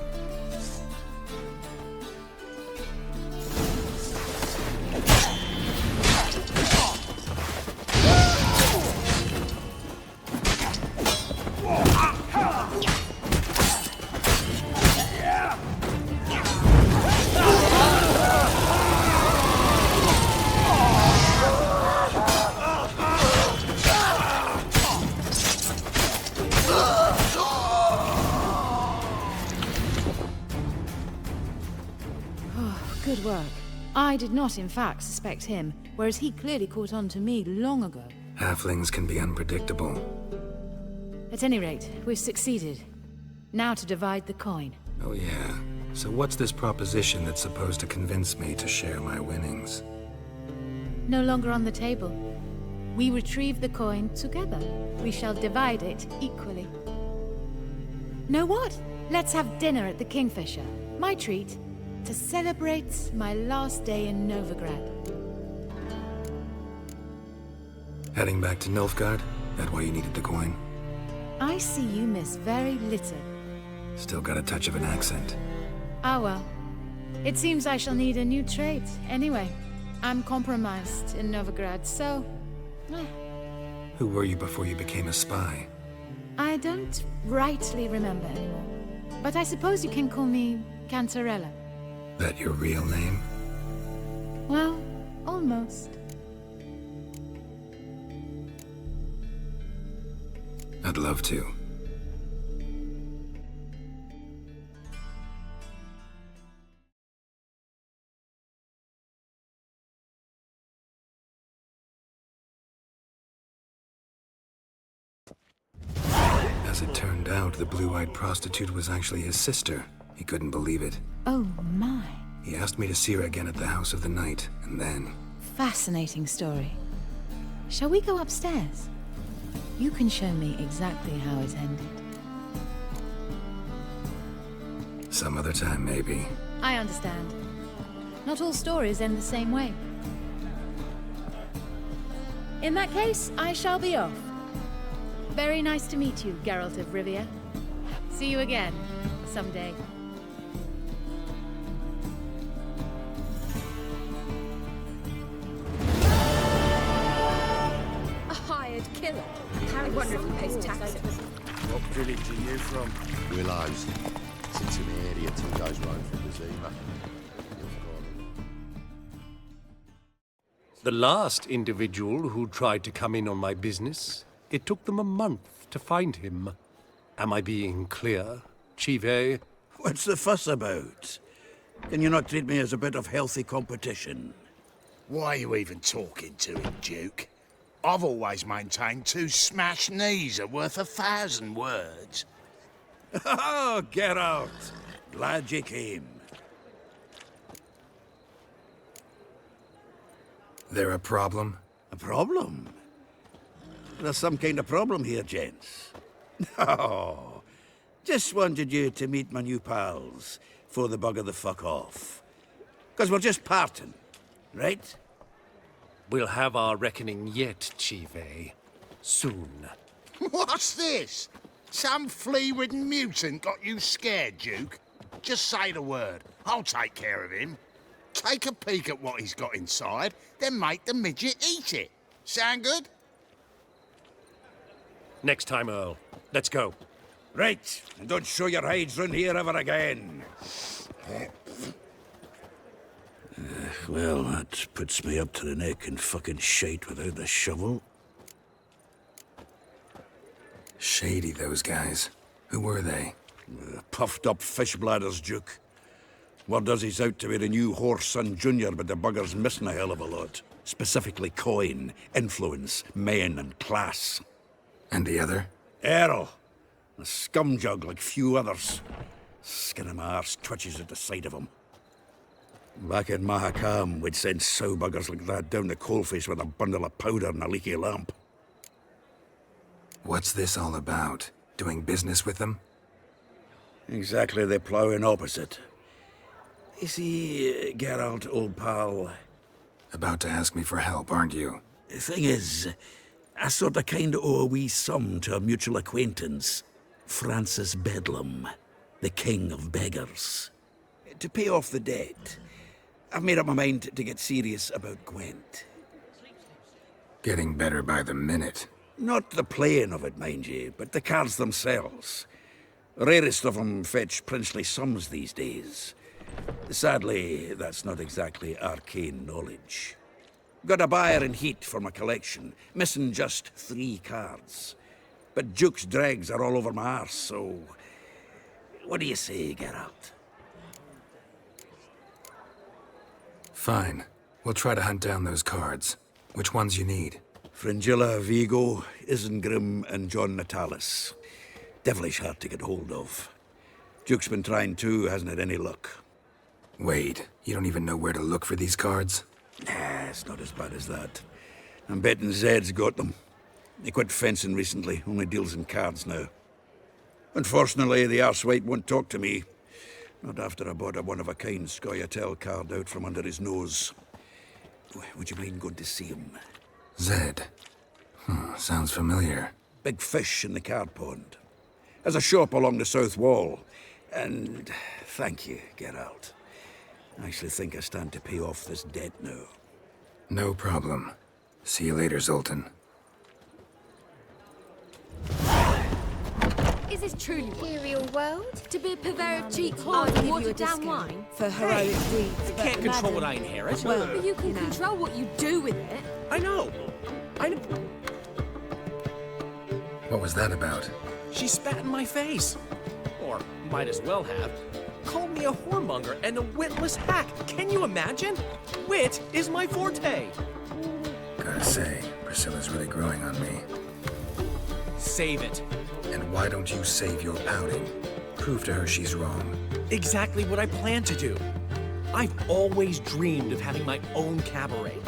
Good work. I did not, in fact, suspect him, whereas he clearly caught on to me long ago. Halflings can be unpredictable. At any rate, we've succeeded. Now to divide the coin. Oh yeah. So what's this proposition that's supposed to convince me to share my winnings? No longer on the table. We retrieve the coin together. We shall divide it equally. Know what? Let's have dinner at the Kingfisher. My treat. To celebrate my last day in Novigrad. Heading back to Nilfgaard? That why you needed the coin? I see you miss very little. Still got a touch of an accent. Ah well. It seems I shall need a new trait. Anyway, I'm compromised in Novigrad, so... Who were you before you became a spy? I don't rightly remember anymore. But I suppose you can call me Cantarella. That your real name? Well, almost. I'd love to. As it turned out, the blue-eyed prostitute was actually his sister. He couldn't believe it. Oh my. He asked me to see her again at the House of the Night, and then... Fascinating story. Shall we go upstairs? You can show me exactly how it ended. Some other time, maybe. I understand. Not all stories end the same way. In that case, I shall be off. Very nice to meet you, Geralt of Rivia. See you again, someday. A hired killer. I wonder if he pays taxes. What village are you from? Willows. Sits in the area till goes round for Gazima. The last individual who tried to come in on my business, it took them a month to find him. Am I being clear, Chive? What's the fuss about? Can you not treat me as a bit of healthy competition? Why are you even talking to him, Duke? I've always maintained 2 smashed knees are worth 1,000 words. Oh, Geralt! Glad you came. There a problem? A problem? There's some kind of problem here, gents. No. Just wanted you to meet my new pals before they bugger the fuck off. 'Cause we're just parting, right? We'll have our reckoning yet, Chive. Soon. What's this? Some flea-ridden mutant got you scared, Duke? Just say the word. I'll take care of him. Take a peek at what he's got inside, then make the midget eat it. Sound good? Next time, Earl. Let's go. Right, and don't show your hides round here ever again. Well, that puts me up to the neck in fucking shite without the shovel. Shady, those guys. Who were they? Puffed up fish bladders, Duke. Word does he's out to be the new Whoreson Junior, but the bugger's missing a hell of a lot. Specifically coin, influence, men, and class. And the other? Earl. A scumjug like few others. Skin of my arse twitches at the sight of him. Back in Mahakam, we'd send sow buggers like that down the coalface with a bundle of powder and a leaky lamp. What's this all about? Doing business with them? Exactly the ploughing opposite. You see, Geralt, old pal... About to ask me for help, aren't you? The thing is, I sort of kinda owe a wee sum to a mutual acquaintance. Francis Bedlam, the king of beggars. To pay off the debt, I've made up my mind to get serious about Gwent. Getting better by the minute. Not the playing of it, mind you, but the cards themselves. Rarest of them fetch princely sums these days. Sadly, that's not exactly arcane knowledge. Got a buyer in heat for my collection, missing just 3 cards. But Duke's dregs are all over my arse, so... What do you say, Geralt? Fine. We'll try to hunt down those cards. Which ones you need? Fringilla, Vigo, Isengrim, and John Natalis. Devilish hard to get hold of. Duke's been trying too, hasn't had any luck. Wait, you don't even know where to look for these cards? Nah, it's not as bad as that. I'm betting Zed's got them. He quit fencing recently, only deals in cards now. Unfortunately, the arsewite won't talk to me. Not after I bought a one-of-a-kind Scoia'tael card out from under his nose. Would you mind going to see him? Zed. Sounds familiar. Big fish in the card pond. Has a shop along the south wall. And thank you, Geralt. I actually think I stand to pay off this debt now. No problem. See you later, Zoltan. Is this truly Imperial world? to be a purveyor of cheap I'll whore give and you a watered down discount wine? for heroic deeds. You can't control what I inherit. Well, you can control what you do with it. I know. What was that about? She spat in my face. Or might as well have. Called me a whoremonger and a witless hack. Can you imagine? Wit is my forte. Gotta say, Priscilla's really growing on me. Save it. And why don't you save your pouting? Prove to her she's wrong. Exactly what I plan to do. I've always dreamed of having my own cabaret.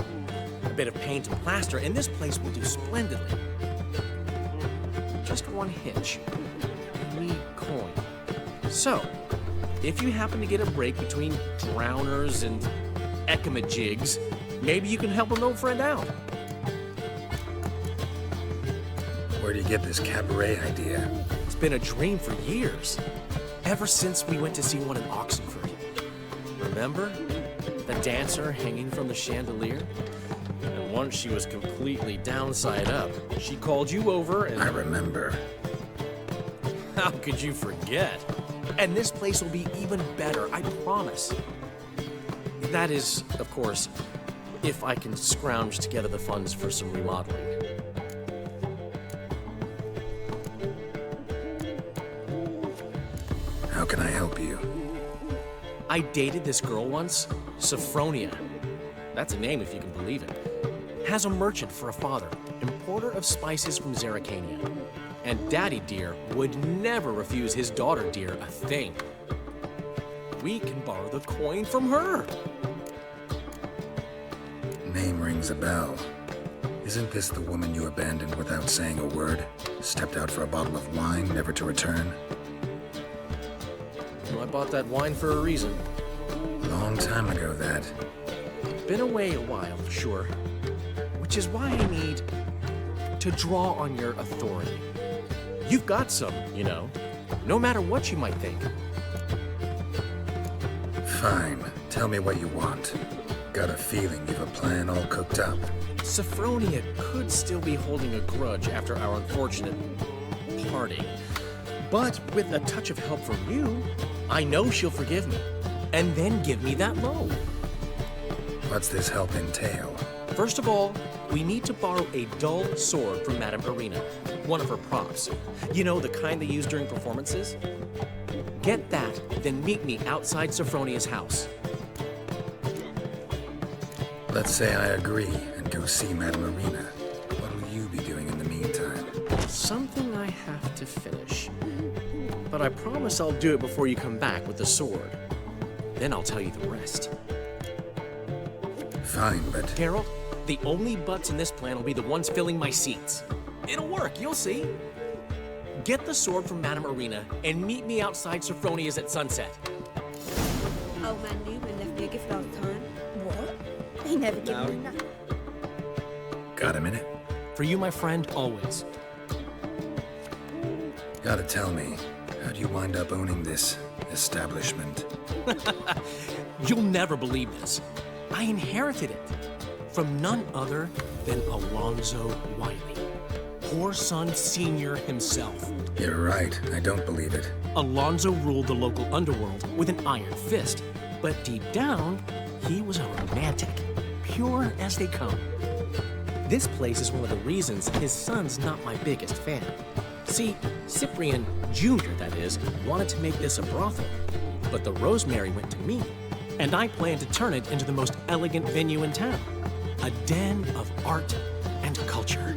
A bit of paint and plaster, and this place will do splendidly. Just one hitch. I need coin. So, if you happen to get a break between drowners and ekamajigs, maybe you can help an old friend out. Where do you get this cabaret idea? It's been a dream for years. Ever since we went to see one in Oxenford. Remember? The dancer hanging from the chandelier? And once she was completely downside up, she called you over and... I remember. How could you forget? And this place will be even better, I promise. That is, of course, if I can scrounge together the funds for some remodeling. How can I help you? I dated this girl once, Sophronia. That's a name if you can believe it. Has a merchant for a father, importer of spices from Zerrikania. And Daddy Dear would never refuse his daughter Dear a thing. We can borrow the coin from her. Name rings a bell. Isn't this the woman you abandoned without saying a word? Stepped out for a bottle of wine, never to return? Well, I bought that wine for a reason. Long time ago, that. Been away a while, sure. Which is why I need to draw on your authority. You've got some, you know, no matter what you might think. Fine. Tell me what you want. Got a feeling you've a plan all cooked up. Sophronia could still be holding a grudge after our unfortunate parting. But with a touch of help from you, I know she'll forgive me. And then give me that loan. What's this help entail? First of all, we need to borrow a dull sword from Madame Arena, one of her props. You know, the kind they use during performances? Get that, then meet me outside Sophronia's house. Let's say I agree and go see Madame Arena. What will you be doing in the meantime? Something I have to finish. But I promise I'll do it before you come back with the sword. Then I'll tell you the rest. Fine, but... Geralt, the only butts in this plan will be the ones filling my seats. It'll work, you'll see. Get the sword from Madame Arena and meet me outside Sophronia's at sunset. Old man Newman left me a gift last time. What? He never gave me nothing. Got a minute? For you, my friend, always. Gotta tell me, how'd you wind up owning this establishment? You'll never believe this. I inherited it from none other than Alonzo Wiley. Poor son senior himself. You're right, I don't believe it. Alonzo ruled the local underworld with an iron fist, but deep down, he was a romantic, pure as they come. This place is one of the reasons his son's not my biggest fan. See, Cyprian Jr., that is, wanted to make this a brothel, but the Rosemary went to me, and I plan to turn it into the most elegant venue in town. A den of art and culture.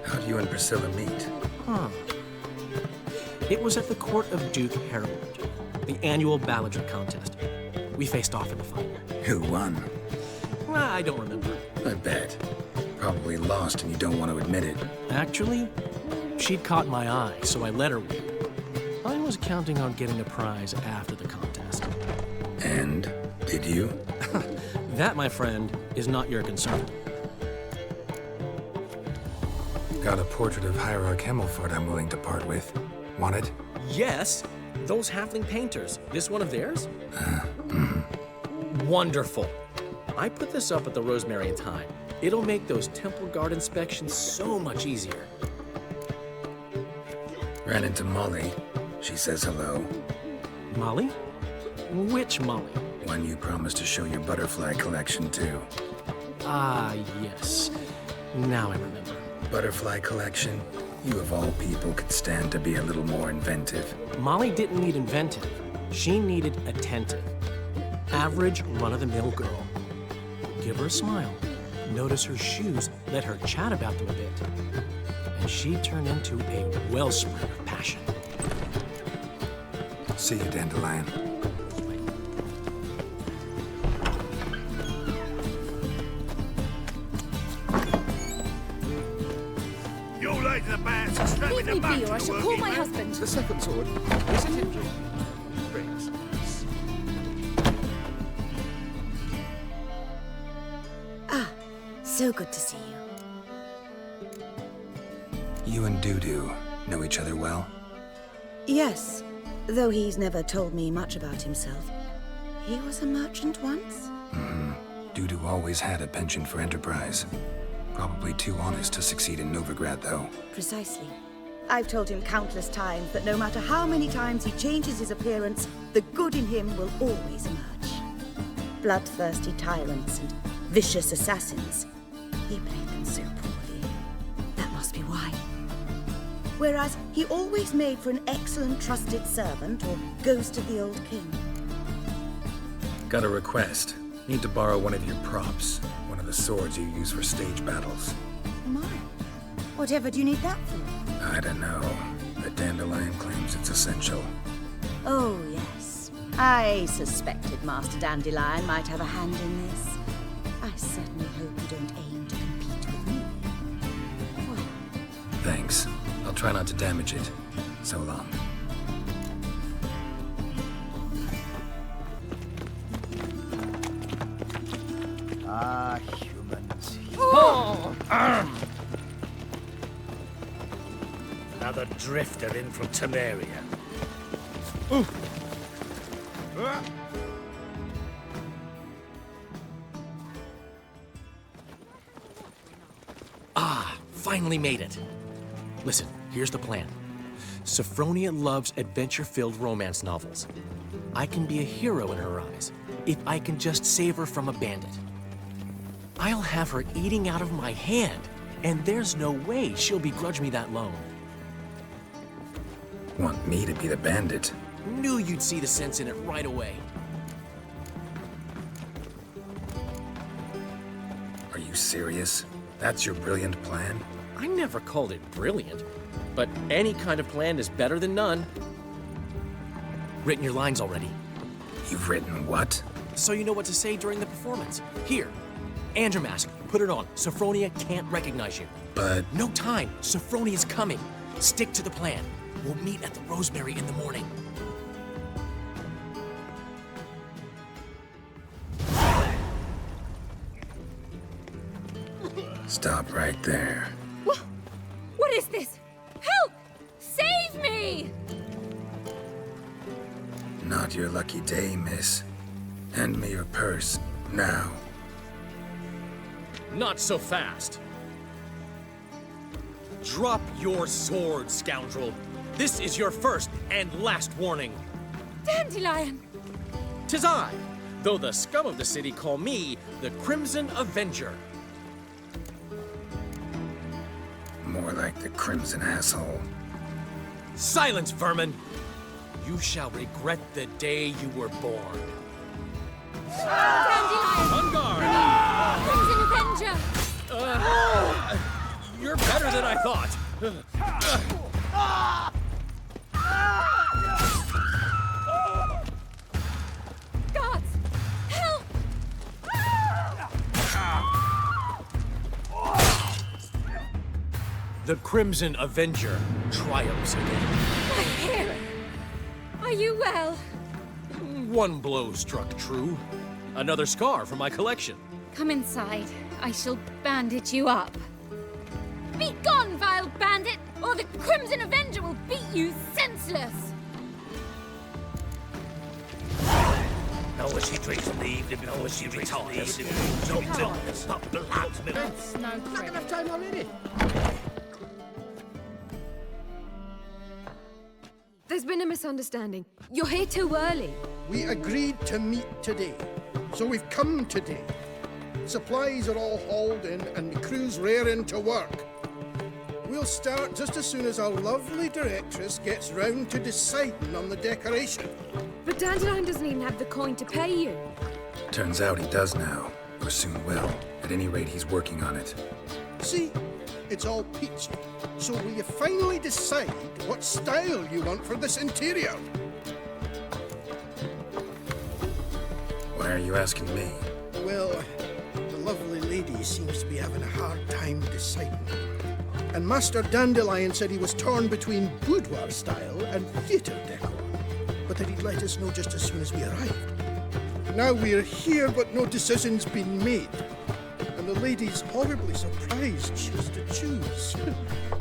How'd you and Priscilla meet? It was at the court of Duke Harold, the annual balladry contest. We faced off in the final. Who won? I don't remember. I bet. Probably lost and you don't want to admit it. Actually, she'd caught my eye, so I let her win. I was counting on getting a prize after the contest. And? Did you? That, my friend, is not your concern. Got a portrait of Hierarch Himmelford I'm willing to part with. Want it? Yes, those halfling painters. This one of theirs? Wonderful. I put this up at the Rosemary in time. It'll make those temple guard inspections so much easier. Ran into Molly. She says hello. Molly? Which Molly? One you promised to show your butterfly collection to. Ah, yes. Now I remember. Butterfly collection? You of all people could stand to be a little more inventive. Molly didn't need inventive. She needed attentive. Average, run-of-the-mill girl. Give her a smile. Notice her shoes. Let her chat about them a bit. and she turned into a wellspring of passion. See you, Dandelion. You like the bands and strap Leave in the me back be, to or I the shall working call my man. husband. The second sword. Is it injured? Briggs. Ah, so good to see you. You and Dudu know each other well? Yes, though he's never told me much about himself. He was a merchant once? Dudu always had a penchant for enterprise. Probably too honest to succeed in Novigrad, though. Precisely. I've told him countless times that no matter how many times he changes his appearance, the good in him will always emerge. Bloodthirsty tyrants and vicious assassins. He played them so poorly. That must be why. Whereas he always made for an excellent trusted servant or ghost of the old king. Got a request. Need to borrow one of your props. One of the swords you use for stage battles. My, whatever do you need that for? I don't know, but Dandelion claims it's essential. Oh, yes. I suspected Master Dandelion might have a hand in this. I certainly hope you don't aim to compete with me. Well, Thanks. I'll try not to damage it. So long. Ah, humans. Another drifter in from Temeria. Ah, finally made it. Listen, here's the plan. Sophronia loves adventure-filled romance novels. I can be a hero in her eyes if I can just save her from a bandit. I'll have her eating out of my hand, and there's no way she'll begrudge me that loan. Want me to be the bandit? Knew you'd see the sense in it right away. Are you serious? That's your brilliant plan? I never called it brilliant, but any kind of plan is better than none. Written your lines already. You've written what? So you know what to say during the performance. Here, and your mask. Put it on. Sophronia can't recognize you. But... No time. Sophronia's coming. Stick to the plan. We'll meet at the Rosemary in the morning. Stop right there. What is this? Help! Save me! Not your lucky day, miss. Hand me your purse, now. Not so fast. Drop your sword, scoundrel. This is your first and last warning. Dandelion! 'Tis I, though the scum of the city call me the Crimson Avenger. More like the Crimson Asshole. Silence, vermin! You shall regret the day you were born. Dandelion! On guard! Crimson Avenger! You're better than I thought. Guards! Help! The Crimson Avenger triumphs again. My hair! Are you well? One blow struck true. Another scar from my collection. Come inside. I shall bandage you up. Be gone, vile bandit, or the Crimson Avenger will beat you senseless! Now as she drinks in the evening before she retires. No milk, not blood milk. That's no Not enough time already. There's been a misunderstanding. You're here too early. We agreed to meet today, so we've come today. Supplies are all hauled in and the crew's raring to work. We'll start just as soon as our lovely directress gets round to deciding on the decoration. But Dandelion doesn't even have the coin to pay you. Turns out he does now, or soon will. At any rate, he's working on it. See, it's all peachy. So will you finally decide what style you want for this interior? Why are you asking me? Well, the lovely lady seems to be having a hard time deciding. And Master Dandelion said he was torn between boudoir style and theatre decor, but that he'd let us know just as soon as we arrived. Now we're here, but no decision's been made. And the lady's horribly surprised she's to choose.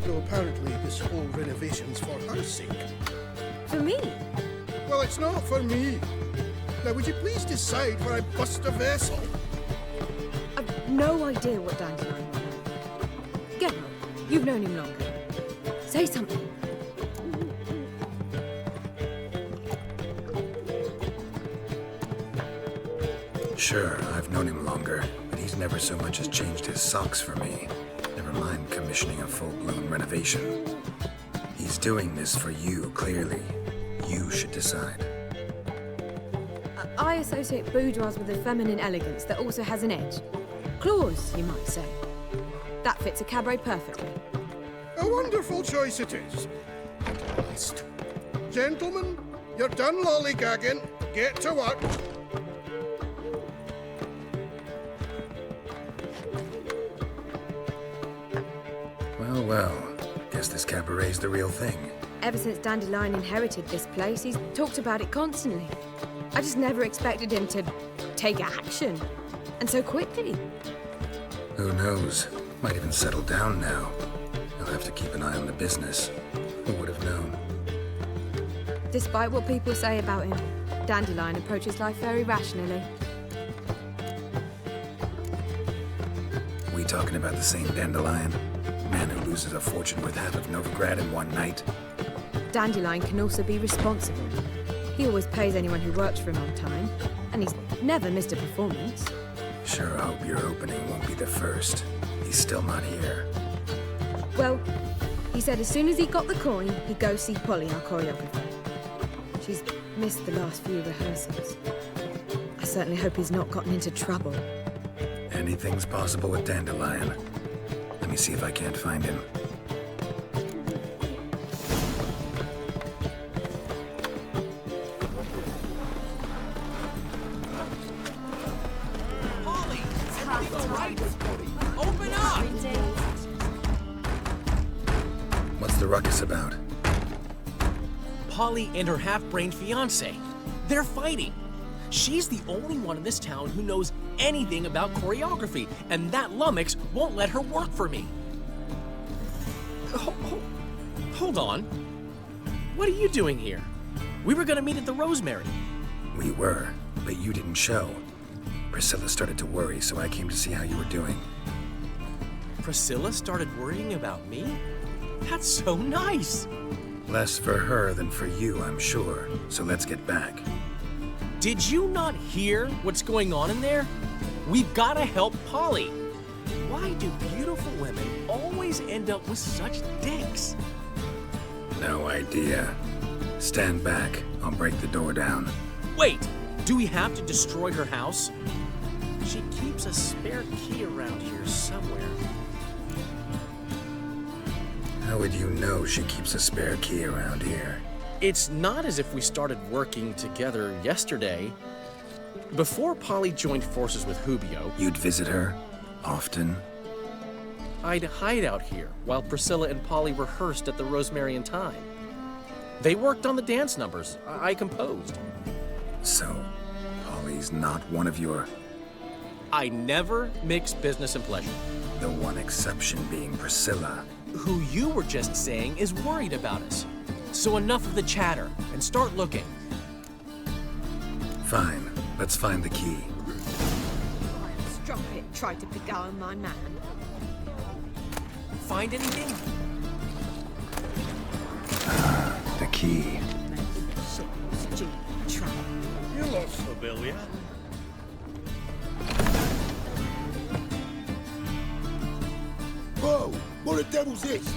Though apparently this whole renovation's for her sake. For me? Well, it's not for me. Now, would you please decide where I bust a vessel? I've no idea what Dandelion wants. Geralt, you've known him longer. Say something. Sure, I've known him longer, but he's never so much as changed his socks for me. Never mind commissioning a full-blown renovation. He's doing this for you, clearly. You should decide. I associate boudoirs with a feminine elegance that also has an edge. Claws, you might say. That fits a cabaret perfectly. A wonderful choice it is. At last. Gentlemen, you're done lollygagging. Get to work. Well, guess this cabaret's the real thing. Ever since Dandelion inherited this place, he's talked about it constantly. I just never expected him to take action. And so quickly. Who knows? Might even settle down now. He'll have to keep an eye on the business. Who would have known? Despite what people say about him, Dandelion approaches life very rationally. We talking about the same Dandelion? Man who loses a fortune worth half of Novigrad in one night? Dandelion can also be responsible. He always pays anyone who works for him on time, and he's never missed a performance. Sure hope your opening won't be the first. He's still not here. Well, he said as soon as he got the coin, he'd go see Polly, our choreographer. She's missed the last few rehearsals. I certainly hope he's not gotten into trouble. Anything's possible with Dandelion. Let me see if I can't find him. Polly! Everything all right? Open up! What's the ruckus about? Polly and her half-brained fiancé. They're fighting. She's the only one in this town who knows anything about choreography, and that lummox won't let her work for me. Hold on. What are you doing here? We were gonna meet at the Rosemary. We were, but you didn't show. Priscilla started to worry, so I came to see how you were doing. Priscilla started worrying about me? That's so nice. Less for her than for you, I'm sure. So let's get back. Did you not hear what's going on in there? We've gotta help Polly. Why do beautiful women always end up with such dicks? No idea. Stand back. I'll break the door down. Wait, do we have to destroy her house? She keeps a spare key around here somewhere. How would you know she keeps a spare key around here? It's not as if we started working together yesterday. Before Polly joined forces with Hubio, You'd visit her? Often? I'd hide out here while Priscilla and Polly rehearsed at the Rosemary in Time. They worked on the dance numbers I composed. So, Polly's not one of your... I never mix business and pleasure. The one exception being Priscilla. Who you were just saying is worried about us. So enough of the chatter, and start looking. Fine. Let's find the key. Strumpet tried to beguile my man. Find anything? The key. You look familiar. Whoa! What the devil's this?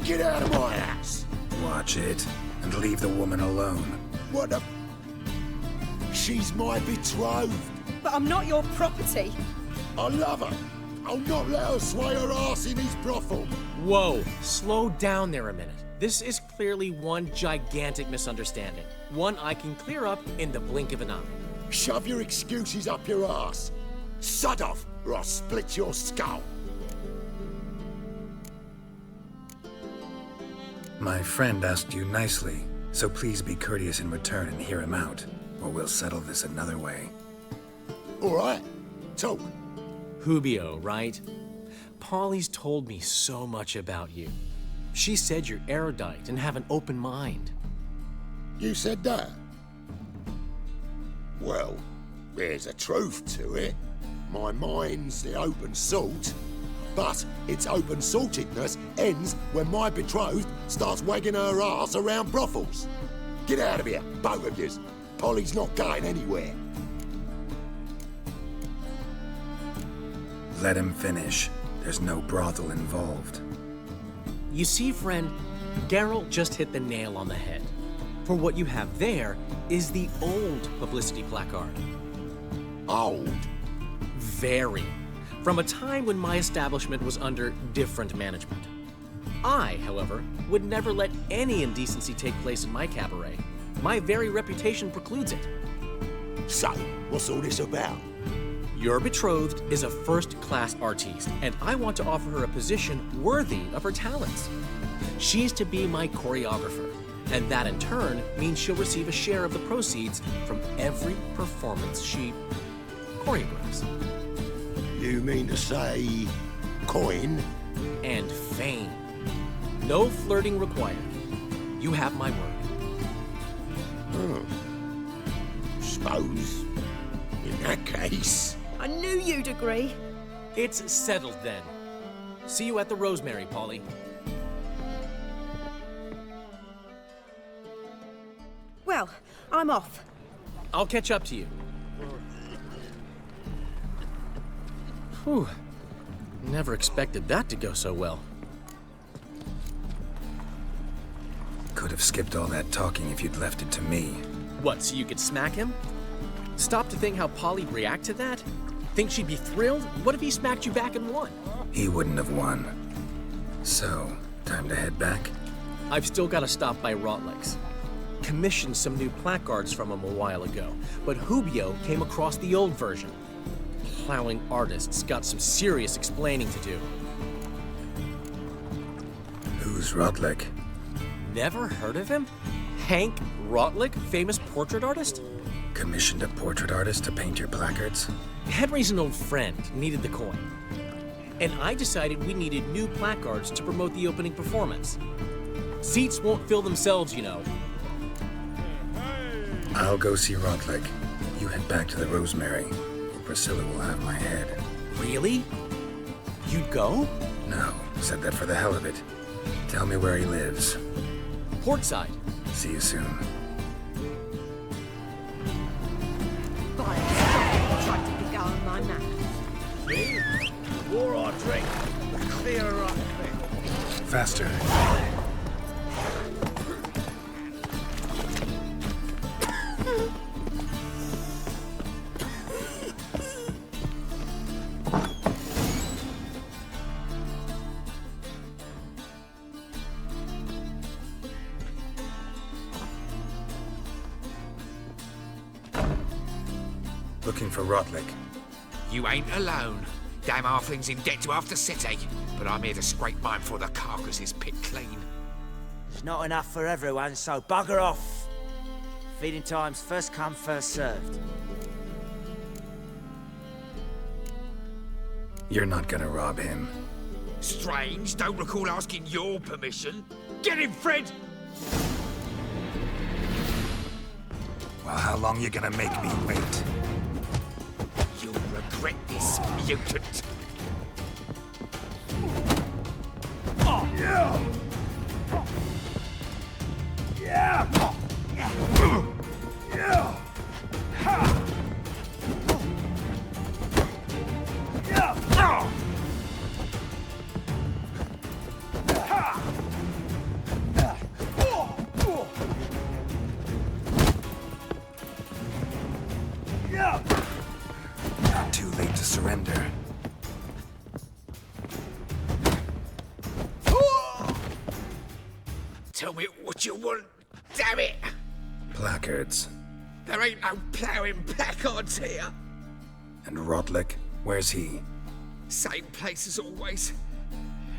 Get out of my house! Watch it, and leave the woman alone. What the... She's my betrothed. But I'm not your property. I love her. I'll not let her sway her ass in his brothel. Whoa, slow down there a minute. This is clearly one gigantic misunderstanding. One I can clear up in the blink of an eye. Shove your excuses up your ass. Sod off, or I'll split your skull. My friend asked you nicely, so please be courteous in return and hear him out, or we'll settle this another way. All right, talk. Hubio, right? Polly's told me so much about you. She said you're erudite and have an open mind. You said that? Well, there's a truth to it. My mind's the open salt, but its open saltedness ends when my betrothed starts wagging her ass around brothels. Get out of here, both of yous. Polly's not going anywhere. Let him finish. There's no brothel involved. You see, friend, Geralt just hit the nail on the head. For what you have there is the old publicity placard. Old? Very. From a time when my establishment was under different management. I, however, would never let any indecency take place in my cabaret. My very reputation precludes it. So, what's all this about? Your betrothed is a first-class artiste, and I want to offer her a position worthy of her talents. She's to be my choreographer, and that in turn means she'll receive a share of the proceeds from every performance she choreographs. You mean to say coin? And fame. No flirting required. You have my word. Suppose, in that case... I knew you'd agree. It's settled then. See you at the Rosemary, Polly. Well, I'm off. I'll catch up to you. Whew. Never expected that to go so well. Could have skipped all that talking if you'd left it to me. What, so you could smack him? Stop to think how Polly'd react to that? Think she'd be thrilled? What if he smacked you back and won? He wouldn't have won. So, time to head back? I've still got to stop by Rotlick's. Commissioned some new placards from him a while ago, but Hubio came across the old version. Plowing artists got some serious explaining to do. Who's Rotlick? Never heard of him? Hank Rotlick, famous portrait artist? Commissioned a portrait artist to paint your placards? Henry's an old friend, needed the coin. And I decided we needed new placards to promote the opening performance. Seats won't fill themselves, you know. I'll go see Rotlick. You head back to the Rosemary, or Priscilla will have my head. Really? You'd go? No, said that for the hell of it. Tell me where he lives. Portside. See you soon. Tried to be going my man. See? More or drink, the clearer I think. Faster. Looking for Rotlick. You ain't alone. Damn halfling's in debt to half the city, but I'm here to scrape mine before the carcass is picked clean. It's not enough for everyone, so bugger off. Feeding time's first come, first served. You're not gonna rob him. Strange, don't recall asking your permission. Get him, Fred! Well, how long you gonna make me wait? You'll regret this, mutant. Oh, yeah! Yeah! Yeah! Ha! Yeah! Ha! Too late to surrender. you want, damn it! Placards. There ain't no ploughing placards here. And Rotlick, where's he? Same place as always.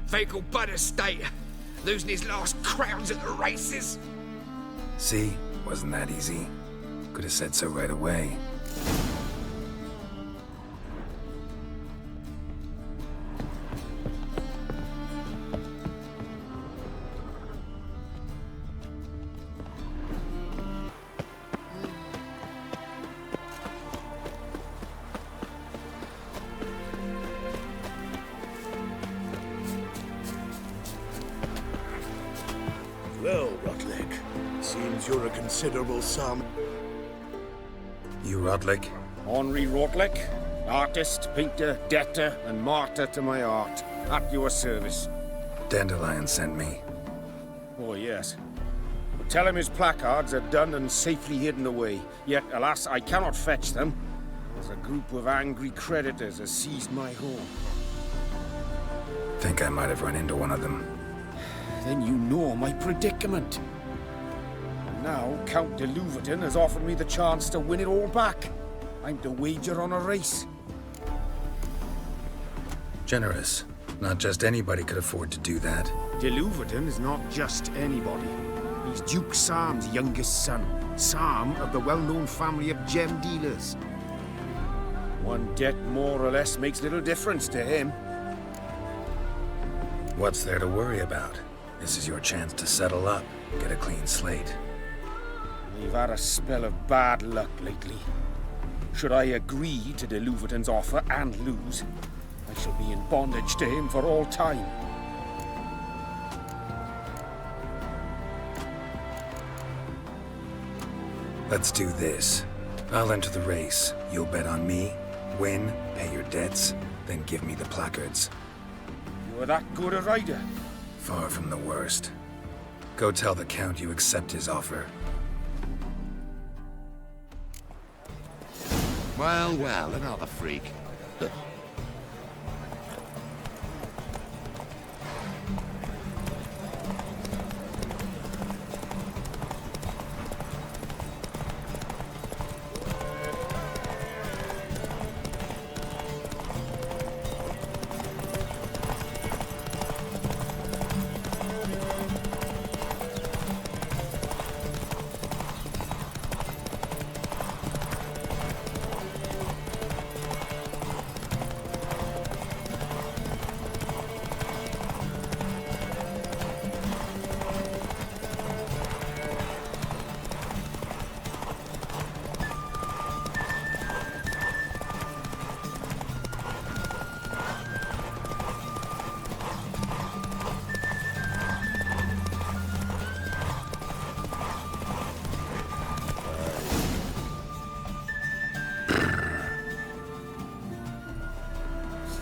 Vehicle Bud Estate. Losing his last crowns at the races. See? Wasn't that easy? Could have said so right away. Well, Rotlick, seems you're a considerable sum. You Rotlick? Henri Rotlick, artist, painter, debtor, and martyr to my art. At your service. Dandelion sent me. Oh, yes. But tell him his placards are done and safely hidden away. Yet, alas, I cannot fetch them, as a group of angry creditors has seized my home. Think I might have run into one of them. Then you know my predicament. And now, Count de Louverton has offered me the chance to win it all back. I'm to wager on a race. Generous. Not just anybody could afford to do that. De Louverton is not just anybody. He's Duke Sam's youngest son. Sam of the well-known family of gem dealers. One debt more or less makes little difference to him. What's there to worry about? This is your chance to settle up, get a clean slate. We've had a spell of bad luck lately. Should I agree to de Louverton's offer and lose, I shall be in bondage to him for all time. Let's do this. I'll enter the race. You'll bet on me, win, pay your debts, then give me the placards. You're that good a rider? Far from the worst. Go tell the Count you accept his offer. Well, well, another freak.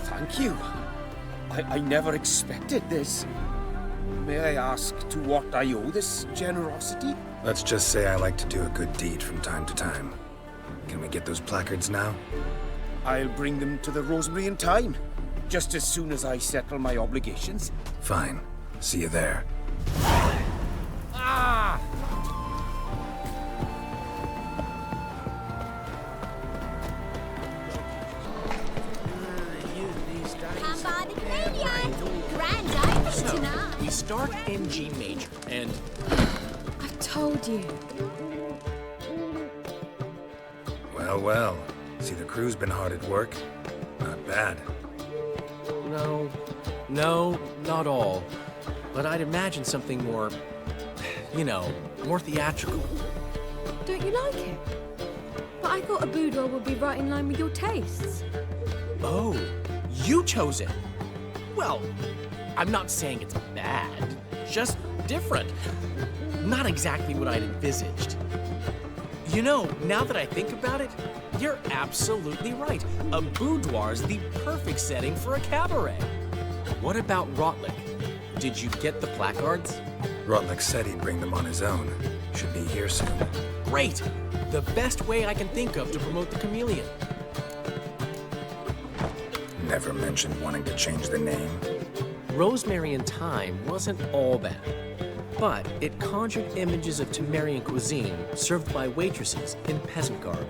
Thank you. I never expected this. May I ask to what I owe this generosity? Let's just say I like to do a good deed from time to time. Can we get those placards now? I'll bring them to the Rosemary in time, just as soon as I settle my obligations. Fine. See you there. Ah! Come by the graveyard. Grand opening So, tonight. we start in G major, and I've told you. Well, well. See, the crew's been hard at work. Not bad. no, not all. But I'd imagine something more, more theatrical. Don't you like it? But I thought a boudoir would be right in line with your tastes. Oh, you chose it. Well, I'm not saying it's bad, just different. Not exactly what I'd envisaged. Now that I think about it, you're absolutely right. A boudoir's the perfect setting for a cabaret. What about Rotlick? Did you get the placards? Rotlick said he'd bring them on his own. Should be here soon. Great! The best way I can think of to promote the chameleon. Never mentioned wanting to change the name. Rosemary in Time wasn't all bad. but it conjured images of Temerian cuisine served by waitresses in peasant garb.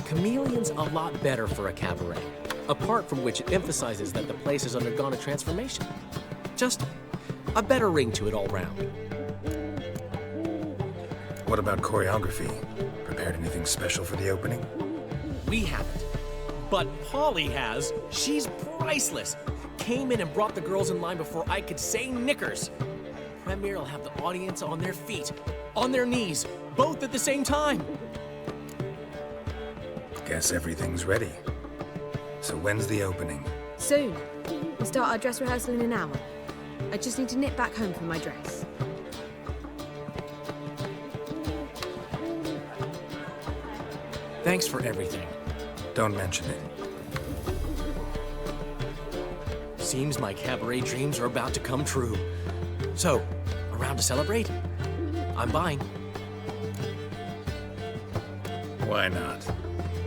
Chameleon's a lot better for a cabaret, apart from which it emphasizes that the place has undergone a transformation. Just a better ring to it all round. What about choreography? Prepared anything special for the opening? We haven't. But Polly has. She's priceless. Came in and brought the girls in line before I could say knickers. Premiere will have the audience on their feet, on their knees, both at the same time. Guess everything's ready. So when's the opening? Soon. We'll start our dress rehearsal in an hour. I just need to nip back home for my dress. Thanks for everything. Don't mention it. Seems my cabaret dreams are about to come true. So, around to celebrate? I'm buying. Why not?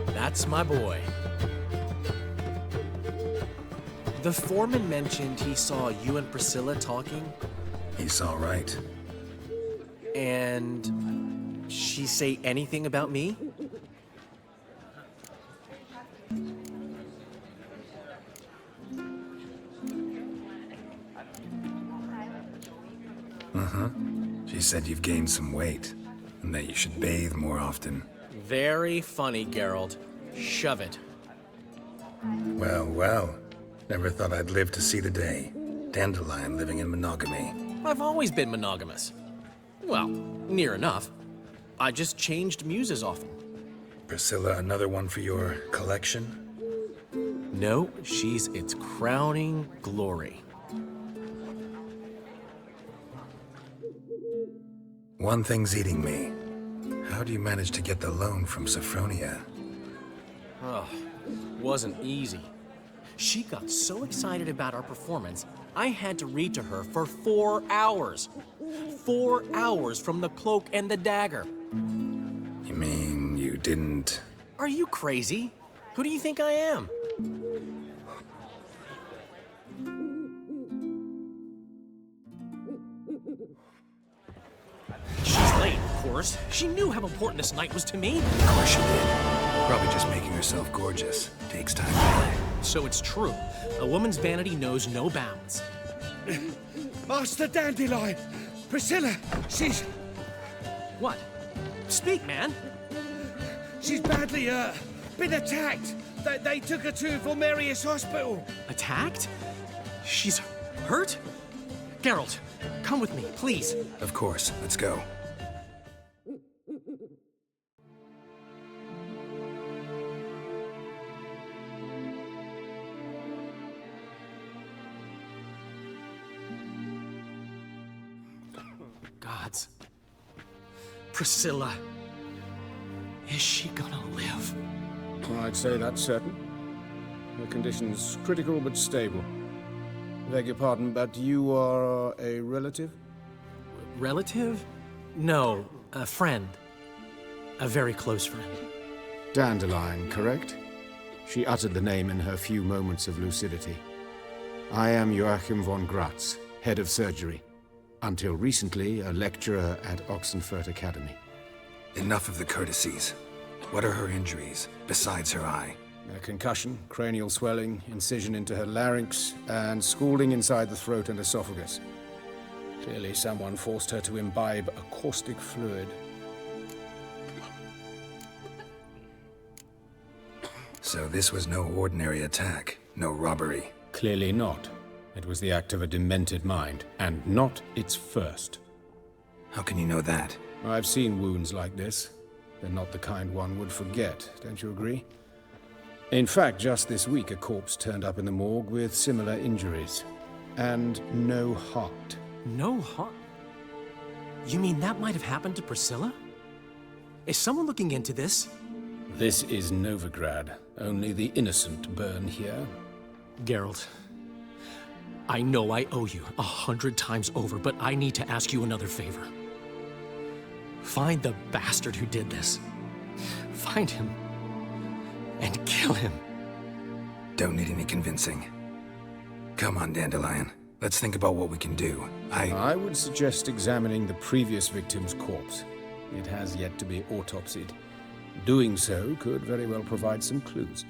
That's my boy. The foreman mentioned he saw you and Priscilla talking. He's all right. And she say anything about me? She said you've gained some weight, and that you should bathe more often. Very funny, Geralt. Shove it. Well, well. Never thought I'd live to see the day. Dandelion living in monogamy. I've always been monogamous. Well, near enough. I just changed muses often. Priscilla, another one for your collection? No, she's its crowning glory. One thing's eating me. How do you manage to get the loan from Sophronia? Oh, wasn't easy. She got so excited about our performance, I had to read to her for 4 hours. 4 hours from the Cloak and the Dagger. You mean you didn't... Are you crazy? Who do you think I am? She's late, of course. She knew how important this night was to me. Of course she did. Probably just making herself gorgeous. Takes time. So it's true. A woman's vanity knows no bounds. Master Dandelion! Priscilla, she's... What? Speak, man. She's badly, been attacked. They took her to Vulmerius Hospital. Attacked? She's hurt? Geralt, come with me, please. Of course. Let's go. Gods. Priscilla. Is she gonna live? I'd say that's certain. Her condition's critical but stable. Beg your pardon, but you are a relative? Relative? No, a friend. A very close friend. Dandelion, correct? She uttered the name in her few moments of lucidity. I am Joachim von Gratz, head of surgery. Until recently, a lecturer at Oxenfurt Academy. Enough of the courtesies. What are her injuries, besides her eye? A concussion, cranial swelling, incision into her larynx, and scalding inside the throat and esophagus. Clearly someone forced her to imbibe a caustic fluid. So this was no ordinary attack, no robbery. Clearly not. It was the act of a demented mind, and not its first. How can you know that? I've seen wounds like this. They're not the kind one would forget, don't you agree? In fact, just this week, a corpse turned up in the morgue with similar injuries. And no heart. No heart? You mean that might have happened to Priscilla? Is someone looking into this? This is Novigrad. Only the innocent burn here. Geralt, I know I owe you 100 times over, but I need to ask you another favor. Find the bastard who did this. Find him and kill him. Don't need any convincing. Come on, Dandelion. Let's think about what we can do. I would suggest examining the previous victim's corpse. It has yet to be autopsied. Doing so could very well provide some clues.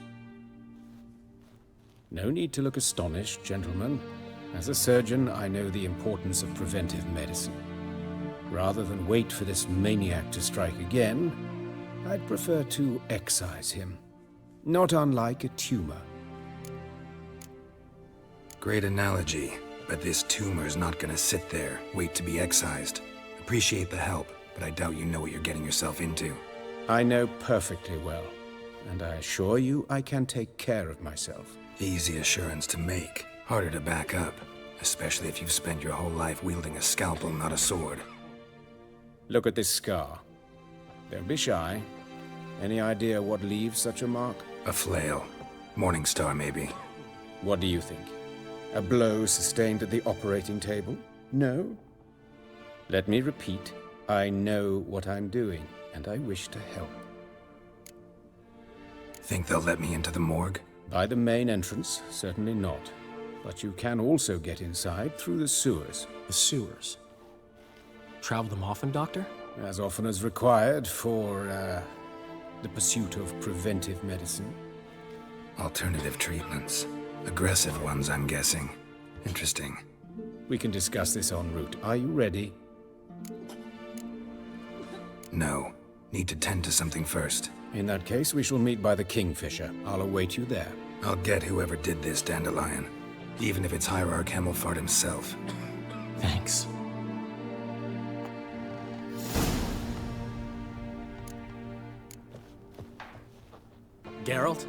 No need to look astonished, gentlemen. As a surgeon, I know the importance of preventive medicine. Rather than wait for this maniac to strike again, I'd prefer to excise him. Not unlike a tumor. Great analogy, but this tumor's not gonna sit there, wait to be excised. Appreciate the help, but I doubt you know what you're getting yourself into. I know perfectly well, and I assure you I can take care of myself. Easy assurance to make, harder to back up, especially if you've spent your whole life wielding a scalpel, not a sword. Look at this scar. Don't be shy. Any idea what leaves such a mark? A flail. Morningstar, maybe. What do you think? A blow sustained at the operating table? No? Let me repeat. I know what I'm doing, and I wish to help. Think they'll let me into the morgue? By the main entrance, certainly not. But you can also get inside through the sewers. The sewers? Travel them often, Doctor? As often as required for, the pursuit of preventive medicine. Alternative treatments. Aggressive ones, I'm guessing. Interesting. We can discuss this en route. Are you ready? No. Need to tend to something first. In that case, we shall meet by the Kingfisher. I'll await you there. I'll get whoever did this, Dandelion. Even if it's Hierarch Hemmelfart himself. Thanks. Geralt,